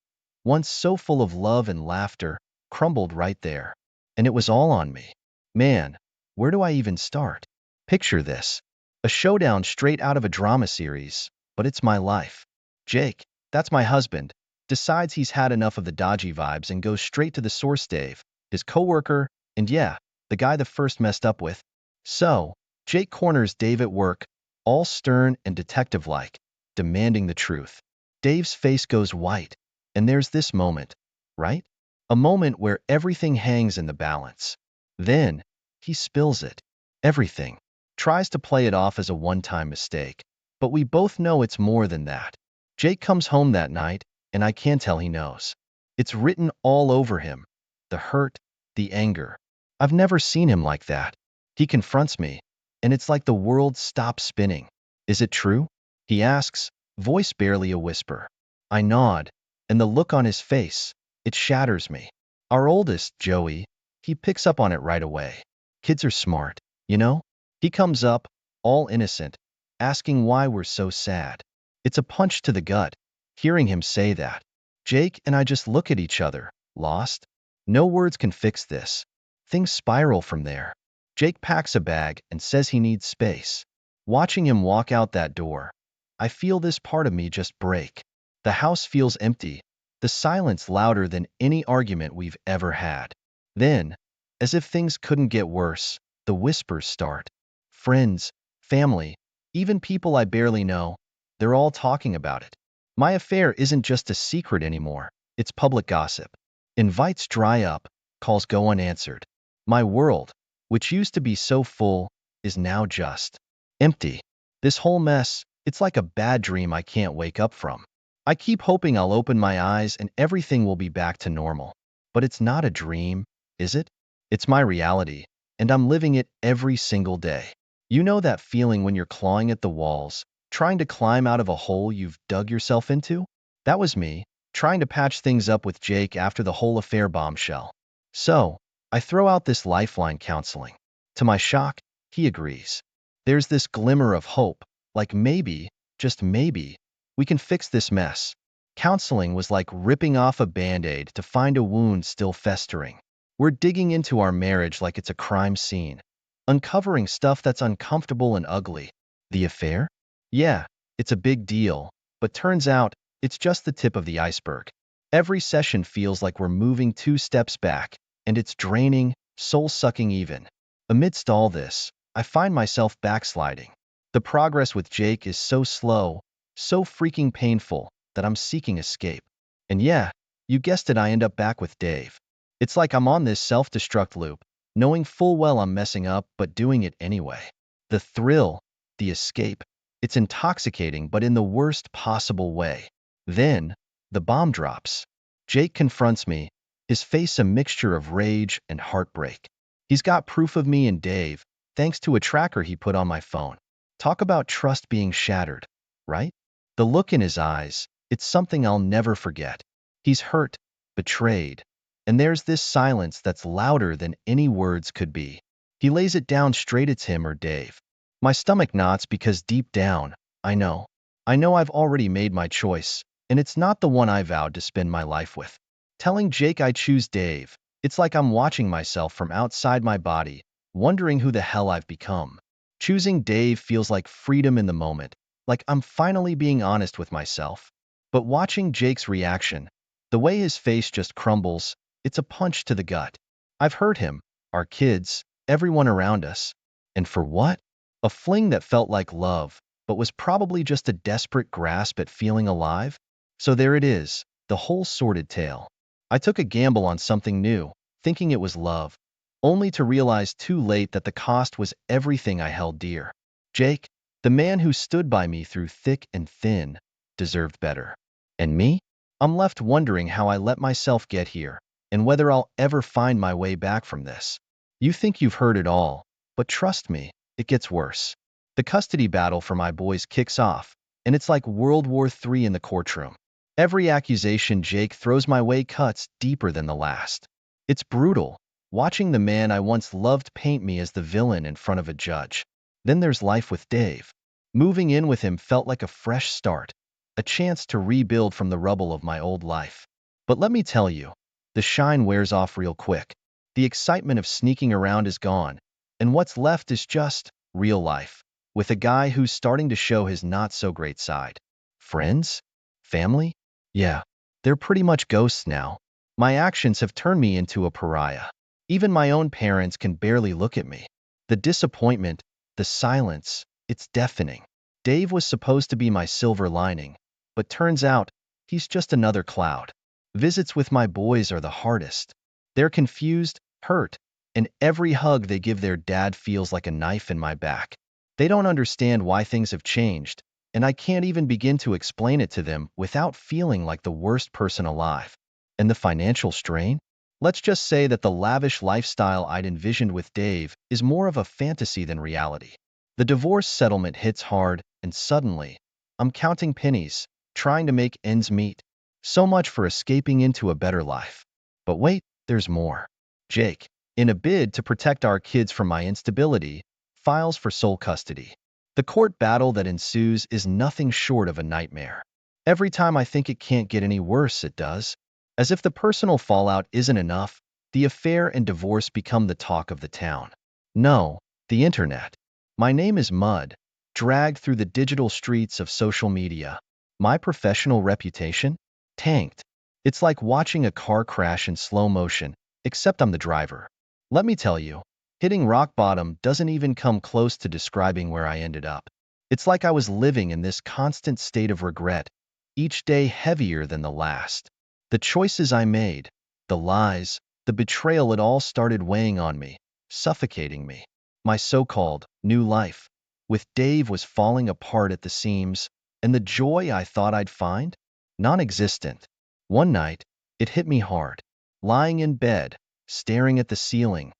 once so full of love and laughter, crumbled right there. And it was all on me. Man, where do I even start? Picture this. A showdown straight out of a drama series, but it's my life. Jake, that's my husband, decides he's had enough of the dodgy vibes and goes straight to the source. Dave, his coworker, and yeah, the guy that first messed up with. So, Jake corners Dave at work, all stern and detective-like, demanding the truth. Dave's face goes white, and there's this moment, right? A moment where everything hangs in the balance. Then, he spills it. Everything. Tries to play it off as a one-time mistake, but we both know it's more than that. Jake comes home that night, and I can tell he knows. It's written all over him. The hurt, the anger. I've never seen him like that. He confronts me, and it's like the world stops spinning. Is it true? He asks, voice barely a whisper. I nod, and the look on his face, it shatters me. Our oldest, Joey, he picks up on it right away. Kids are smart, you know? He comes up, all innocent, asking why we're so sad. It's a punch to the gut, hearing him say that. Jake and I just look at each other, lost. No words can fix this. Things spiral from there. Jake packs a bag and says he needs space. Watching him walk out that door, I feel this part of me just break. The house feels empty, the silence louder than any argument we've ever had. Then, as if things couldn't get worse, the whispers start. Friends, family, even people I barely know, they're all talking about it. My affair isn't just a secret anymore, it's public gossip. Invites dry up, calls go unanswered. My world, which used to be so full, is now just empty. This whole mess, it's like a bad dream I can't wake up from. I keep hoping I'll open my eyes and everything will be back to normal. But it's not a dream, is it? It's my reality, and I'm living it every single day. You know that feeling when you're clawing at the walls, trying to climb out of a hole you've dug yourself into? That was me, trying to patch things up with Jake after the whole affair bombshell. So, I throw out this lifeline counseling. To my shock, he agrees. There's this glimmer of hope, like maybe, just maybe, we can fix this mess. Counseling was like ripping off a band-aid to find a wound still festering. We're digging into our marriage like it's a crime scene, uncovering stuff that's uncomfortable and ugly. The affair? Yeah, it's a big deal, but turns out, it's just the tip of the iceberg. Every session feels like we're moving 2 steps back, and it's draining, soul-sucking even. Amidst all this, I find myself backsliding. The progress with Jake is so slow, so freaking painful, that I'm seeking escape. And yeah, you guessed it, I end up back with Dave. It's like I'm on this self-destruct loop, knowing full well I'm messing up but doing it anyway. The thrill, the escape, it's intoxicating but in the worst possible way. Then, the bomb drops. Jake confronts me, his face a mixture of rage and heartbreak. He's got proof of me and Dave, thanks to a tracker he put on my phone. Talk about trust being shattered, right? The look in his eyes, it's something I'll never forget. He's hurt, betrayed, and there's this silence that's louder than any words could be. He lays it down straight, it's him or Dave. My stomach knots because deep down, I know. I know I've already made my choice, and it's not the one I vowed to spend my life with. Telling Jake I choose Dave, it's like I'm watching myself from outside my body, wondering who the hell I've become. Choosing Dave feels like freedom in the moment, like I'm finally being honest with myself. But watching Jake's reaction, the way his face just crumbles, it's a punch to the gut. I've hurt him, our kids, everyone around us. And for what? A fling that felt like love, but was probably just a desperate grasp at feeling alive? So there it is, the whole sordid tale. I took a gamble on something new, thinking it was love, only to realize too late that the cost was everything I held dear. Jake, the man who stood by me through thick and thin, deserved better. And me? I'm left wondering how I let myself get here, and whether I'll ever find my way back from this. You think you've heard it all, but trust me, it gets worse. The custody battle for my boys kicks off, and it's like World War III in the courtroom. Every accusation Jake throws my way cuts deeper than the last. It's brutal, watching the man I once loved paint me as the villain in front of a judge. Then there's life with Dave. Moving in with him felt like a fresh start, a chance to rebuild from the rubble of my old life. But let me tell you, the shine wears off real quick. The excitement of sneaking around is gone, and what's left is just real life, with a guy who's starting to show his not-so-great side. Friends? Family? Yeah, they're pretty much ghosts now. My actions have turned me into a pariah. Even my own parents can barely look at me. The disappointment, the silence, it's deafening. Dave was supposed to be my silver lining, but turns out, he's just another cloud. Visits with my boys are the hardest. They're confused, hurt, and every hug they give their dad feels like a knife in my back. They don't understand why things have changed, and I can't even begin to explain it to them without feeling like the worst person alive. And the financial strain? Let's just say that the lavish lifestyle I'd envisioned with Dave is more of a fantasy than reality. The divorce settlement hits hard, and suddenly, I'm counting pennies, trying to make ends meet. So much for escaping into a better life. But wait, there's more. Jake. In a bid to protect our kids from my instability, files for sole custody. The court battle that ensues is nothing short of a nightmare. Every time I think it can't get any worse, it does. As if the personal fallout isn't enough, the affair and divorce become the talk of the town. No, the internet. My name is mud, dragged through the digital streets of social media. My professional reputation? Tanked. It's like watching a car crash in slow motion, except I'm the driver. Let me tell you, hitting rock bottom doesn't even come close to describing where I ended up. It's like I was living in this constant state of regret, each day heavier than the last. The choices I made, the lies, the betrayal, it all started weighing on me, suffocating me. My so-called new life with Dave was falling apart at the seams, and the joy I thought I'd find? Non-existent. One night, it hit me hard. Lying in bed, staring at the ceiling,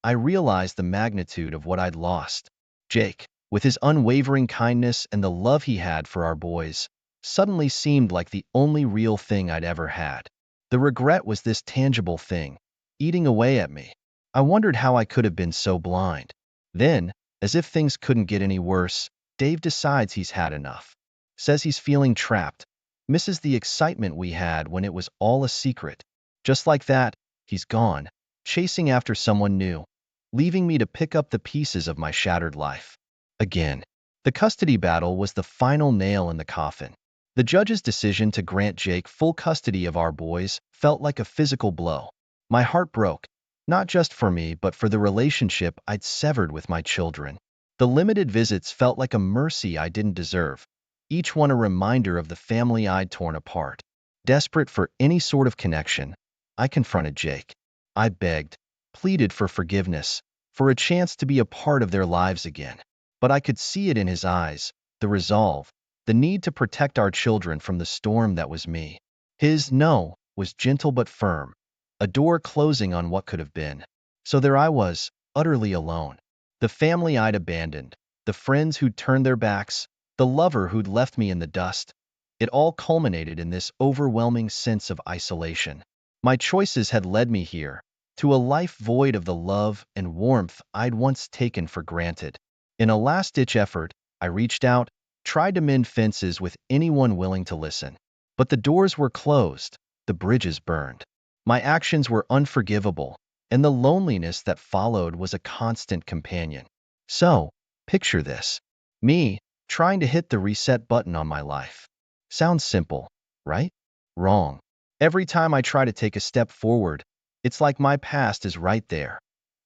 I realized the magnitude of what I'd lost. Jake, with his unwavering kindness and the love he had for our boys, suddenly seemed like the only real thing I'd ever had. The regret was this tangible thing, eating away at me. I wondered how I could have been so blind. Then, as if things couldn't get any worse, Dave decides he's had enough. Says he's feeling trapped, misses the excitement we had when it was all a secret. Just like that, he's gone, chasing after someone new, leaving me to pick up the pieces of my shattered life. Again, the custody battle was the final nail in the coffin. The judge's decision to grant Jake full custody of our boys felt like a physical blow. My heart broke, not just for me but for the relationship I'd severed with my children. The limited visits felt like a mercy I didn't deserve, each one a reminder of the family I'd torn apart. Desperate for any sort of connection, I confronted Jake. I begged, pleaded for forgiveness, for a chance to be a part of their lives again. But I could see it in his eyes, the resolve, the need to protect our children from the storm that was me. His no was gentle but firm, a door closing on what could have been. So there I was, utterly alone. The family I'd abandoned, the friends who'd turned their backs, the lover who'd left me in the dust. It all culminated in this overwhelming sense of isolation. My choices had led me here, to a life void of the love and warmth I'd once taken for granted. In a last-ditch effort, I reached out, tried to mend fences with anyone willing to listen. But the doors were closed, the bridges burned. My actions were unforgivable, and the loneliness that followed was a constant companion. So, picture this. Me, trying to hit the reset button on my life. Sounds simple, right? Wrong. Every time I try to take a step forward, it's like my past is right there,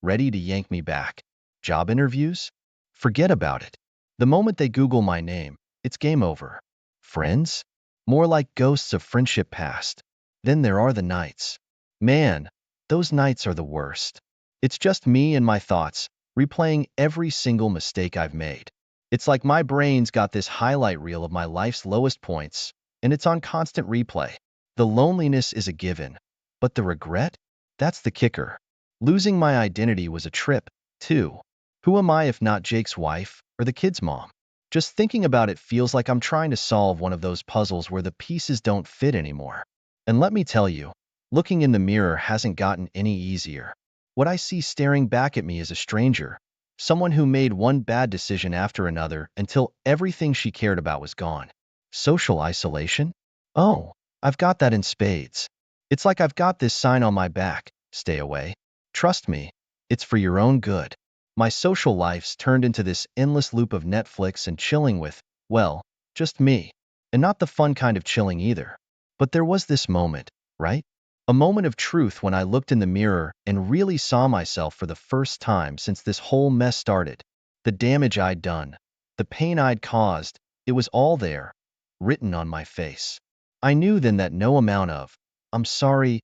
ready to yank me back. Job interviews? Forget about it. The moment they Google my name, it's game over. Friends? More like ghosts of friendship past. Then there are the nights. Man, those nights are the worst. It's just me and my thoughts, replaying every single mistake I've made. It's like my brain's got this highlight reel of my life's lowest points, and it's on constant replay. The loneliness is a given, but the regret? That's the kicker. Losing my identity was a trip, too. Who am I if not Jake's wife or the kid's mom? Just thinking about it feels like I'm trying to solve one of those puzzles where the pieces don't fit anymore. And let me tell you, looking in the mirror hasn't gotten any easier. What I see staring back at me is a stranger, someone who made one bad decision after another until everything she cared about was gone. Social isolation? Oh, I've got that in spades. It's like I've got this sign on my back, stay away. Trust me, it's for your own good. My social life's turned into this endless loop of Netflix and chilling with, well, just me. And not the fun kind of chilling either. But there was this moment, right? A moment of truth when I looked in the mirror and really saw myself for the first time since this whole mess started. The damage I'd done, the pain I'd caused, it was all there, written on my face. I knew then that no amount of, I'm sorry,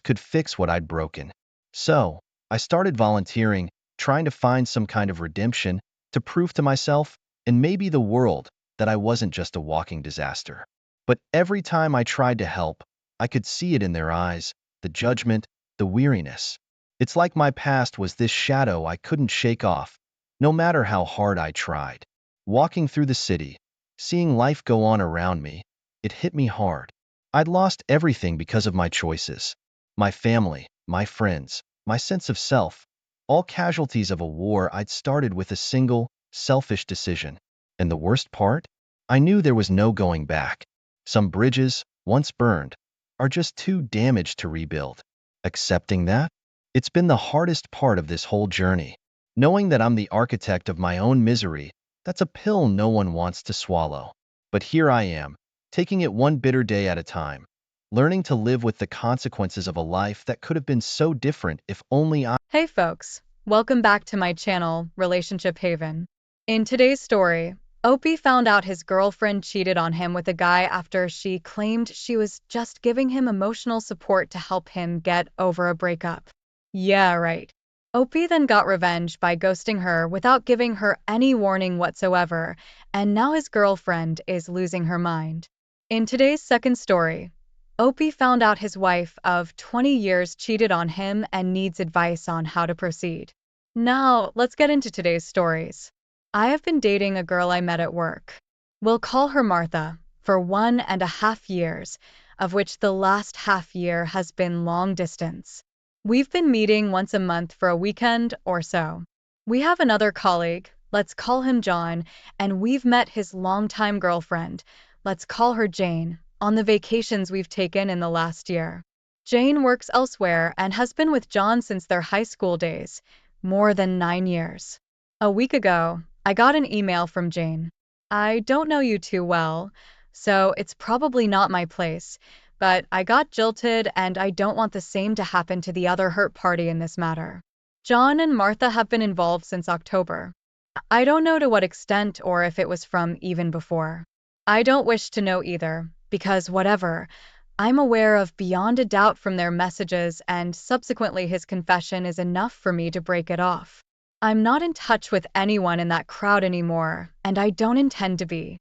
could fix what I'd broken. So, I started volunteering, trying to find some kind of redemption, to prove to myself, and maybe the world, that I wasn't just a walking disaster. But every time I tried to help, I could see it in their eyes, the judgment, the weariness. It's like my past was this shadow I couldn't shake off, no matter how hard I tried. Walking through the city, seeing life go on around me, it hit me hard. I'd lost everything because of my choices. My family, my friends, my sense of self, all casualties of a war I'd started with a single, selfish decision. And the worst part? I knew there was no going back. Some bridges, once burned, are just too damaged to rebuild. Accepting that? It's been the hardest part of this whole journey. Knowing that I'm the architect of my own misery, that's a pill no one wants to swallow. But here I am, taking it one bitter day at a time, learning to live with the consequences of a life that could have been so different if only I. Hey folks, welcome back to my channel, Relationship Haven. In today's story, Opie found out his girlfriend cheated on him with a guy after she claimed she was just giving him emotional support to help him get over a breakup. Yeah, right. Opie then got revenge by ghosting her without giving her any warning whatsoever, and now his girlfriend is losing her mind. In today's second story, Opie found out his wife of 20 years cheated on him and needs advice on how to proceed. Now, let's get into today's stories. I have been dating a girl I met at work. We'll call her Martha, for 1.5 years, of which the last half year has been long distance. We've been meeting once a month for a weekend or so. We have another colleague, let's call him John, and we've met his longtime girlfriend, let's call her Jane, on the vacations we've taken in the last year. Jane works elsewhere and has been with John since their high school days, more than 9 years. A week ago, I got an email from Jane. I don't know you too well, so it's probably not my place, but I got jilted and I don't want the same to happen to the other hurt party in this matter. John and Martha have been involved since October. I don't know to what extent or if it was from even before. I don't wish to know either, because whatever, I'm aware of beyond a doubt from their messages, and subsequently his confession is enough for me to break it off. I'm not in touch with anyone in that crowd anymore, and I don't intend to be.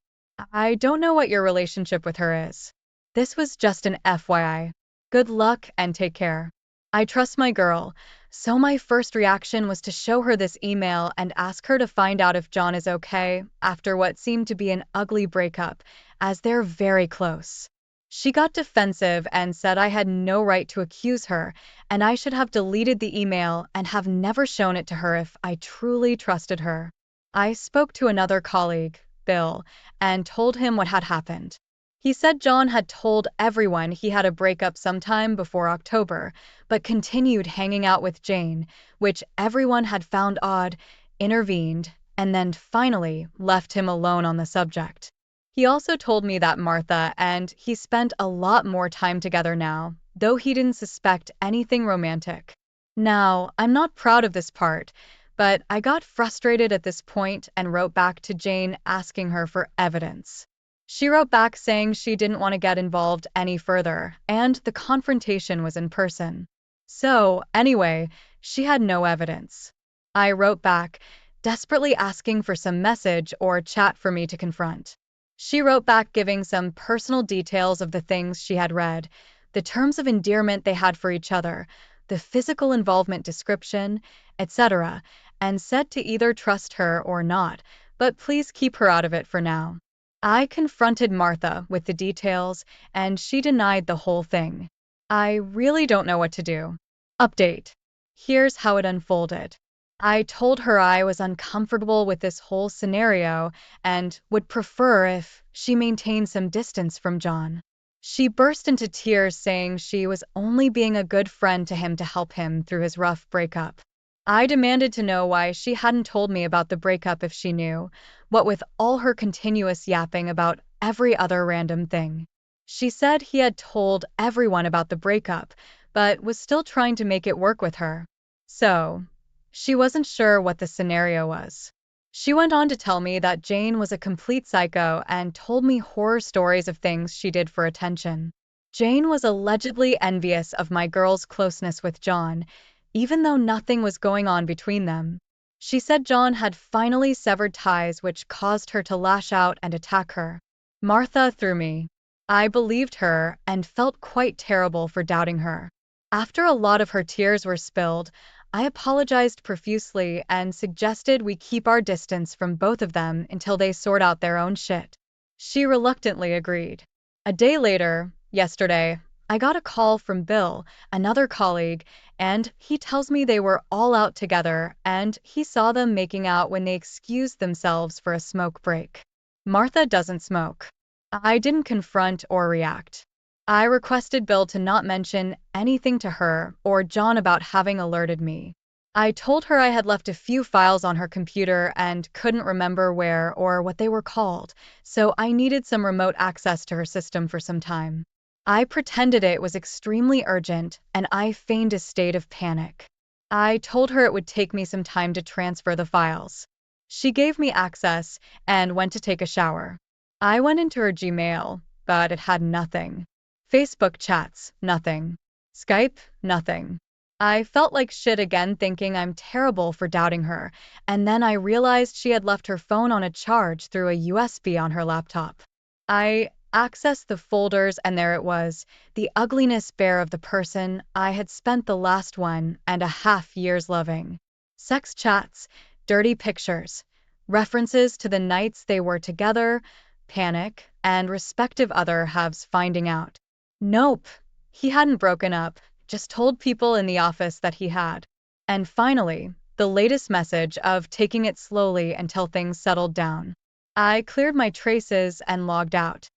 I don't know what your relationship with her is. This was just an FYI. Good luck and take care. I trust my girl, so my first reaction was to show her this email and ask her to find out if John is okay after what seemed to be an ugly breakup, as they're very close. She got defensive and said I had no right to accuse her, and I should have deleted the email and have never shown it to her if I truly trusted her. I spoke to another colleague, Bill, and told him what had happened. He said John had told everyone he had a breakup sometime before October, but continued hanging out with Jane, which everyone had found odd, intervened, and then finally left him alone on the subject. He also told me that Martha and he spent a lot more time together now, though he didn't suspect anything romantic. Now, I'm not proud of this part, but I got frustrated at this point and wrote back to Jane asking her for evidence. She wrote back saying she didn't want to get involved any further, and the confrontation was in person. So, anyway, she had no evidence. I wrote back, desperately asking for some message or chat for me to confront. She wrote back giving some personal details of the things she had read, the terms of endearment they had for each other, the physical involvement description, etc., and said to either trust her or not, but please keep her out of it for now. I confronted Martha with the details, and she denied the whole thing. I really don't know what to do. Update. Here's how it unfolded. I told her I was uncomfortable with this whole scenario and would prefer if she maintained some distance from John. She burst into tears saying she was only being a good friend to him to help him through his rough breakup. I demanded to know why she hadn't told me about the breakup if she knew, what with all her continuous yapping about every other random thing. She said he had told everyone about the breakup, but was still trying to make it work with her. So, she wasn't sure what the scenario was. She went on to tell me that Jane was a complete psycho and told me horror stories of things she did for attention. Jane was allegedly envious of my girl's closeness with John, even though nothing was going on between them. She said John had finally severed ties, which caused her to lash out and attack her. Martha threw me. I believed her and felt quite terrible for doubting her. After a lot of her tears were spilled, I apologized profusely and suggested we keep our distance from both of them until they sort out their own shit. She reluctantly agreed. A day later, yesterday, I got a call from Bill, another colleague, and he tells me they were all out together and he saw them making out when they excused themselves for a smoke break. Martha doesn't smoke. I didn't confront or react. I requested Bill to not mention anything to her or John about having alerted me. I told her I had left a few files on her computer and couldn't remember where or what they were called, so I needed some remote access to her system for some time. I pretended it was extremely urgent and I feigned a state of panic. I told her it would take me some time to transfer the files. She gave me access and went to take a shower. I went into her Gmail, but it had nothing. Facebook chats, nothing. Skype, nothing. I felt like shit again, thinking I'm terrible for doubting her, and then I realized she had left her phone on a charge through a USB on her laptop. I accessed the folders and there it was, the ugliness bare of the person I had spent the last 1.5 years loving. Sex chats, dirty pictures, references to the nights they were together, panic, and respective other halves finding out. Nope, he hadn't broken up, just told people in the office that he had. And finally, the latest message of taking it slowly until things settled down. I cleared my traces and logged out.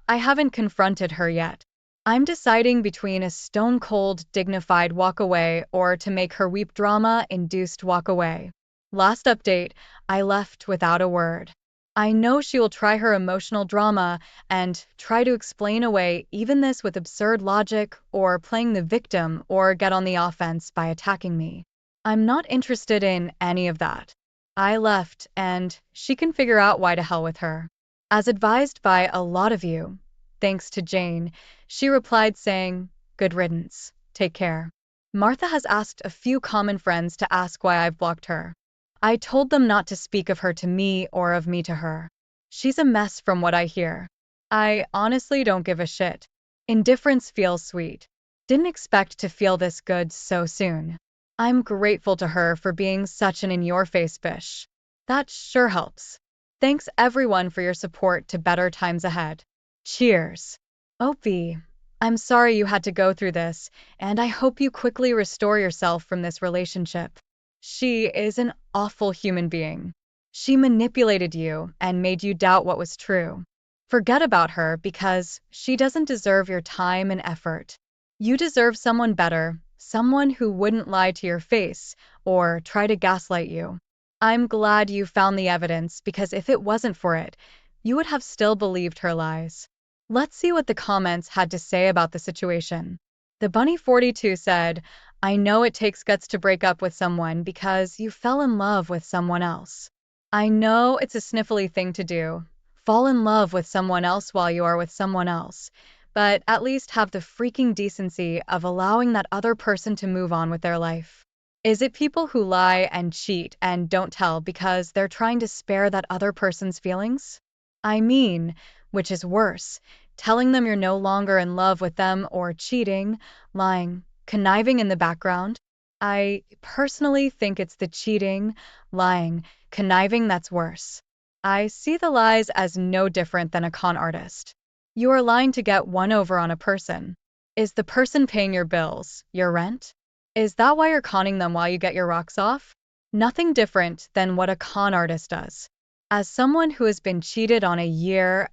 I haven't confronted her yet. I'm deciding between a stone-cold, dignified walk away or to make her weep drama-induced walk away. Last update, I left without a word. I know she will try her emotional drama and try to explain away even this with absurd logic or playing the victim or get on the offense by attacking me. I'm not interested in any of that. I left and she can figure out why to hell with her. As advised by a lot of you, thanks to Jane, she replied saying, "Good riddance, take care." Martha has asked a few common friends to ask why I've blocked her. I told them not to speak of her to me or of me to her. She's a mess from what I hear. I honestly don't give a shit. Indifference feels sweet. Didn't expect to feel this good so soon. I'm grateful to her for being such an in-your-face bitch. That sure helps. Thanks everyone for your support to better times ahead. Cheers. Opie, I'm sorry you had to go through this, and I hope you quickly restore yourself from this relationship. She is an awful human being. She manipulated you and made you doubt what was true. Forget about her because she doesn't deserve your time and effort. You deserve someone better, someone who wouldn't lie to your face or try to gaslight you. I'm glad you found the evidence because if it wasn't for it, you would have still believed her lies. Let's see what the comments had to say about the situation. The Bunny 42 said, "I know it takes guts to break up with someone because you fell in love with someone else. I know it's a sniffly thing to do, fall in love with someone else while you are with someone else, but at least have the freaking decency of allowing that other person to move on with their life. Is it people who lie and cheat and don't tell because they're trying to spare that other person's feelings? I mean, which is worse, telling them you're no longer in love with them or cheating, lying, conniving in the background? I personally think it's the cheating, lying, conniving that's worse. I see the lies as no different than a con artist. You are lying to get one over on a person. Is the person paying your bills, your rent? Is that why you're conning them while you get your rocks off? Nothing different than what a con artist does. As someone who has been cheated on 1.5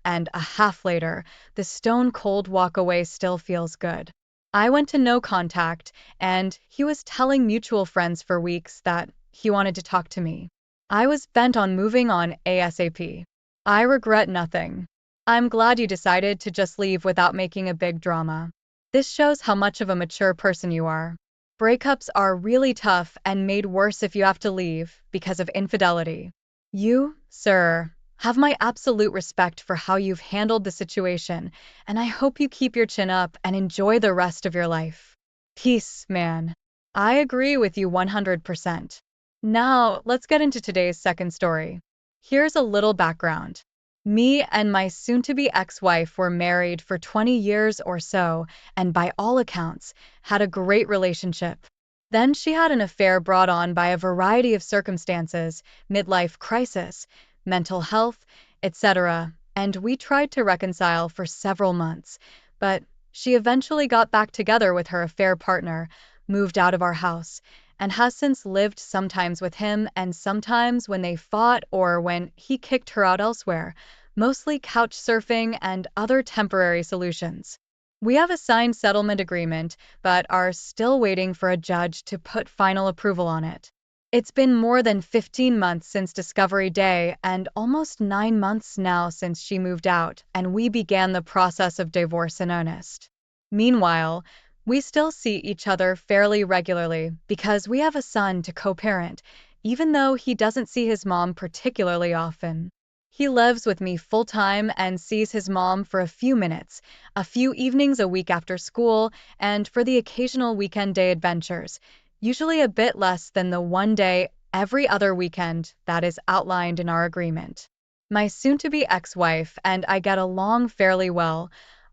years later, the stone-cold walk away still feels good. I went to no contact, and he was telling mutual friends for weeks that he wanted to talk to me. I was bent on moving on ASAP. I regret nothing. I'm glad you decided to just leave without making a big drama. This shows how much of a mature person you are. Breakups are really tough and made worse if you have to leave because of infidelity. You, sir, have my absolute respect for how you've handled the situation, and I hope you keep your chin up and enjoy the rest of your life. Peace, man. I agree with you 100%. Now, let's get into today's second story. Here's a little background. Me and my soon-to-be ex-wife were married for 20 years or so, and by all accounts, had a great relationship. Then she had an affair brought on by a variety of circumstances, midlife crisis, mental health, etc., and we tried to reconcile for several months, but she eventually got back together with her affair partner, moved out of our house, and has since lived sometimes with him and sometimes when they fought or when he kicked her out elsewhere, mostly couch surfing and other temporary solutions. We have a signed settlement agreement, but are still waiting for a judge to put final approval on it. It's been more than 15 months since Discovery Day and almost 9 months now since she moved out and we began the process of divorce in earnest. Meanwhile, we still see each other fairly regularly because we have a son to co-parent, even though he doesn't see his mom particularly often. He lives with me full-time and sees his mom for a few minutes, a few evenings a week after school, and for the occasional weekend day adventures, usually a bit less than the one day every other weekend that is outlined in our agreement. My soon-to-be ex-wife and I get along fairly well,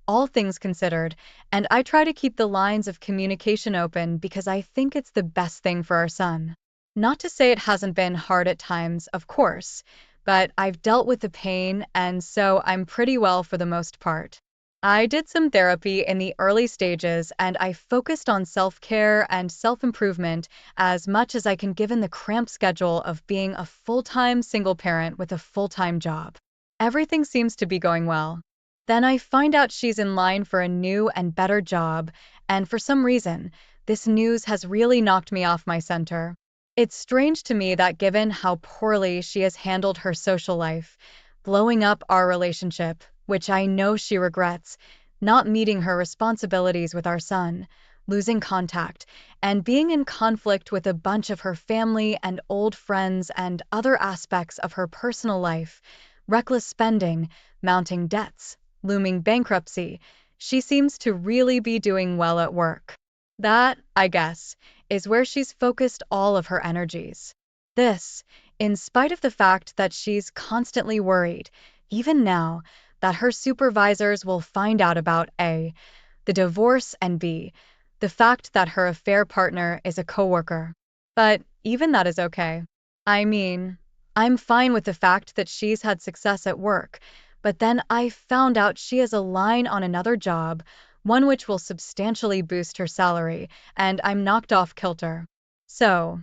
all things considered, and I try to keep the lines of communication open because I think it's the best thing for our son. Not to say it hasn't been hard at times, of course, but I've dealt with the pain, and so I'm pretty well for the most part. I did some therapy in the early stages, and I focused on self-care and self-improvement as much as I can given the cramped schedule of being a full-time single parent with a full-time job. Everything seems to be going well. Then I find out she's in line for a new and better job, and for some reason, this news has really knocked me off my center. It's strange to me that given how poorly she has handled her social life, blowing up our relationship, which I know she regrets, not meeting her responsibilities with our son, losing contact, and being in conflict with a bunch of her family and old friends and other aspects of her personal life, reckless spending, mounting debts, looming bankruptcy, she seems to really be doing well at work. That, I guess, is where she's focused all of her energies. This, in spite of the fact that she's constantly worried, even now, that her supervisors will find out about A, the divorce, and B, the fact that her affair partner is a coworker. But even that is okay. I mean, I'm fine with the fact that she's had success at work, but then I found out she has a line on another job, one which will substantially boost her salary, and I'm knocked off kilter. So,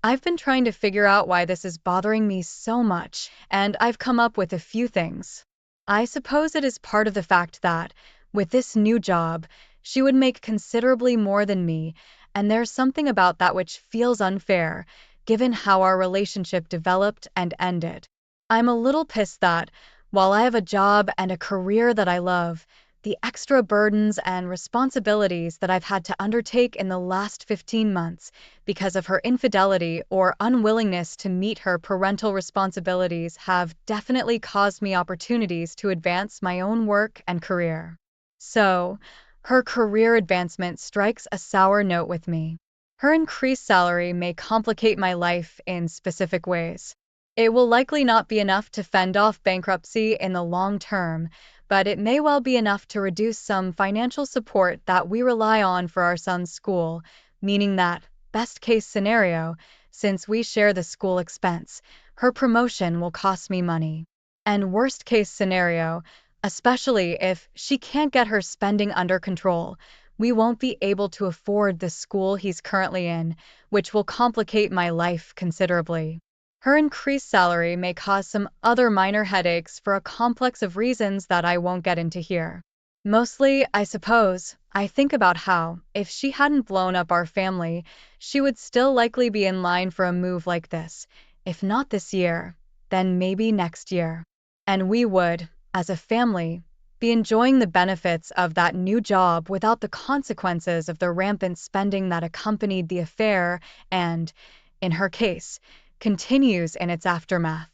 I've been trying to figure out why this is bothering me so much, and I've come up with a few things. I suppose it is part of the fact that, with this new job, she would make considerably more than me, and there's something about that which feels unfair, given how our relationship developed and ended. I'm a little pissed that, while I have a job and a career that I love, the extra burdens and responsibilities that I've had to undertake in the last 15 months because of her infidelity or unwillingness to meet her parental responsibilities have definitely caused me opportunities to advance my own work and career. So, her career advancement strikes a sour note with me. Her increased salary may complicate my life in specific ways. It will likely not be enough to fend off bankruptcy in the long term, but it may well be enough to reduce some financial support that we rely on for our son's school, meaning that, best case scenario, since we share the school expense, her promotion will cost me money. And worst case scenario, especially if she can't get her spending under control, we won't be able to afford the school he's currently in, which will complicate my life considerably. Her increased salary may cause some other minor headaches for a complex of reasons that I won't get into here. Mostly, I suppose, I think about how, if she hadn't blown up our family, she would still likely be in line for a move like this, if not this year, then maybe next year. And we would, as a family, be enjoying the benefits of that new job without the consequences of the rampant spending that accompanied the affair and, in her case, continues in its aftermath.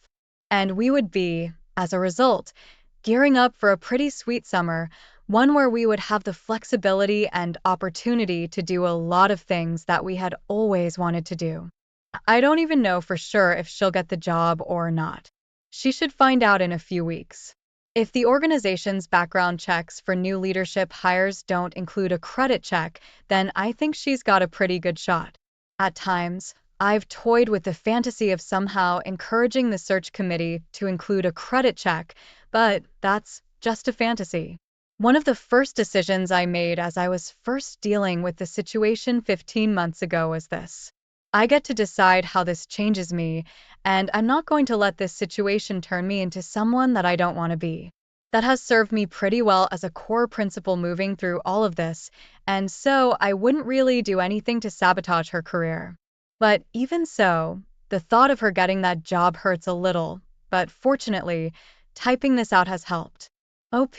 And we would be, as a result, gearing up for a pretty sweet summer, one where we would have the flexibility and opportunity to do a lot of things that we had always wanted to do. I don't even know for sure if she'll get the job or not. She should find out in a few weeks. If the organization's background checks for new leadership hires don't include a credit check, then I think she's got a pretty good shot. At times, I've toyed with the fantasy of somehow encouraging the search committee to include a credit check, but that's just a fantasy. One of the first decisions I made as I was first dealing with the situation 15 months ago was this. I get to decide how this changes me, and I'm not going to let this situation turn me into someone that I don't want to be. That has served me pretty well as a core principle moving through all of this, and so I wouldn't really do anything to sabotage her career. But even so, the thought of her getting that job hurts a little, but fortunately, typing this out has helped. OP,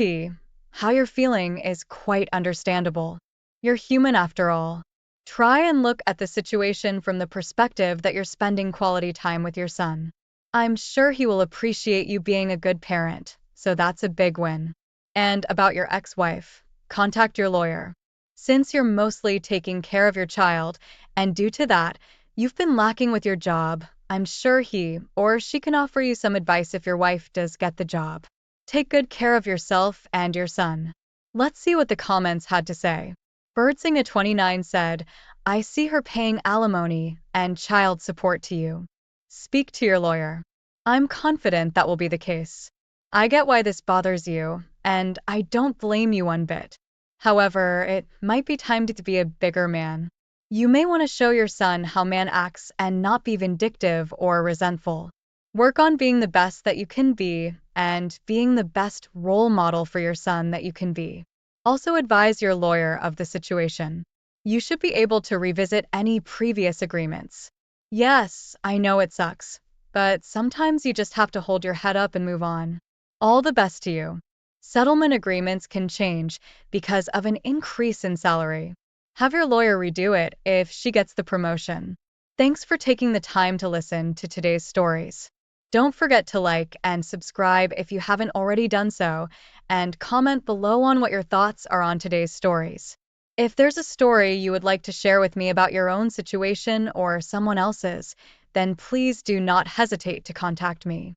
how you're feeling is quite understandable. You're human after all. Try and look at the situation from the perspective that you're spending quality time with your son. I'm sure he will appreciate you being a good parent, so that's a big win. And about your ex-wife, contact your lawyer. Since you're mostly taking care of your child, and due to that, you've been lacking with your job, I'm sure he or she can offer you some advice if your wife does get the job. Take good care of yourself and your son. Let's see what the comments had to say. Birdsing29 said, I see her paying alimony and child support to you. Speak to your lawyer. I'm confident that will be the case. I get why this bothers you, and I don't blame you one bit. However, it might be time to be a bigger man. You may want to show your son how man acts and not be vindictive or resentful. Work on being the best that you can be and being the best role model for your son that you can be. Also advise your lawyer of the situation. You should be able to revisit any previous agreements. Yes, I know it sucks, but sometimes you just have to hold your head up and move on. All the best to you. Settlement agreements can change because of an increase in salary. Have your lawyer redo it if she gets the promotion. Thanks for taking the time to listen to today's stories. Don't forget to like and subscribe if you haven't already done so, and comment below on what your thoughts are on today's stories. If there's a story you would like to share with me about your own situation or someone else's, then please do not hesitate to contact me.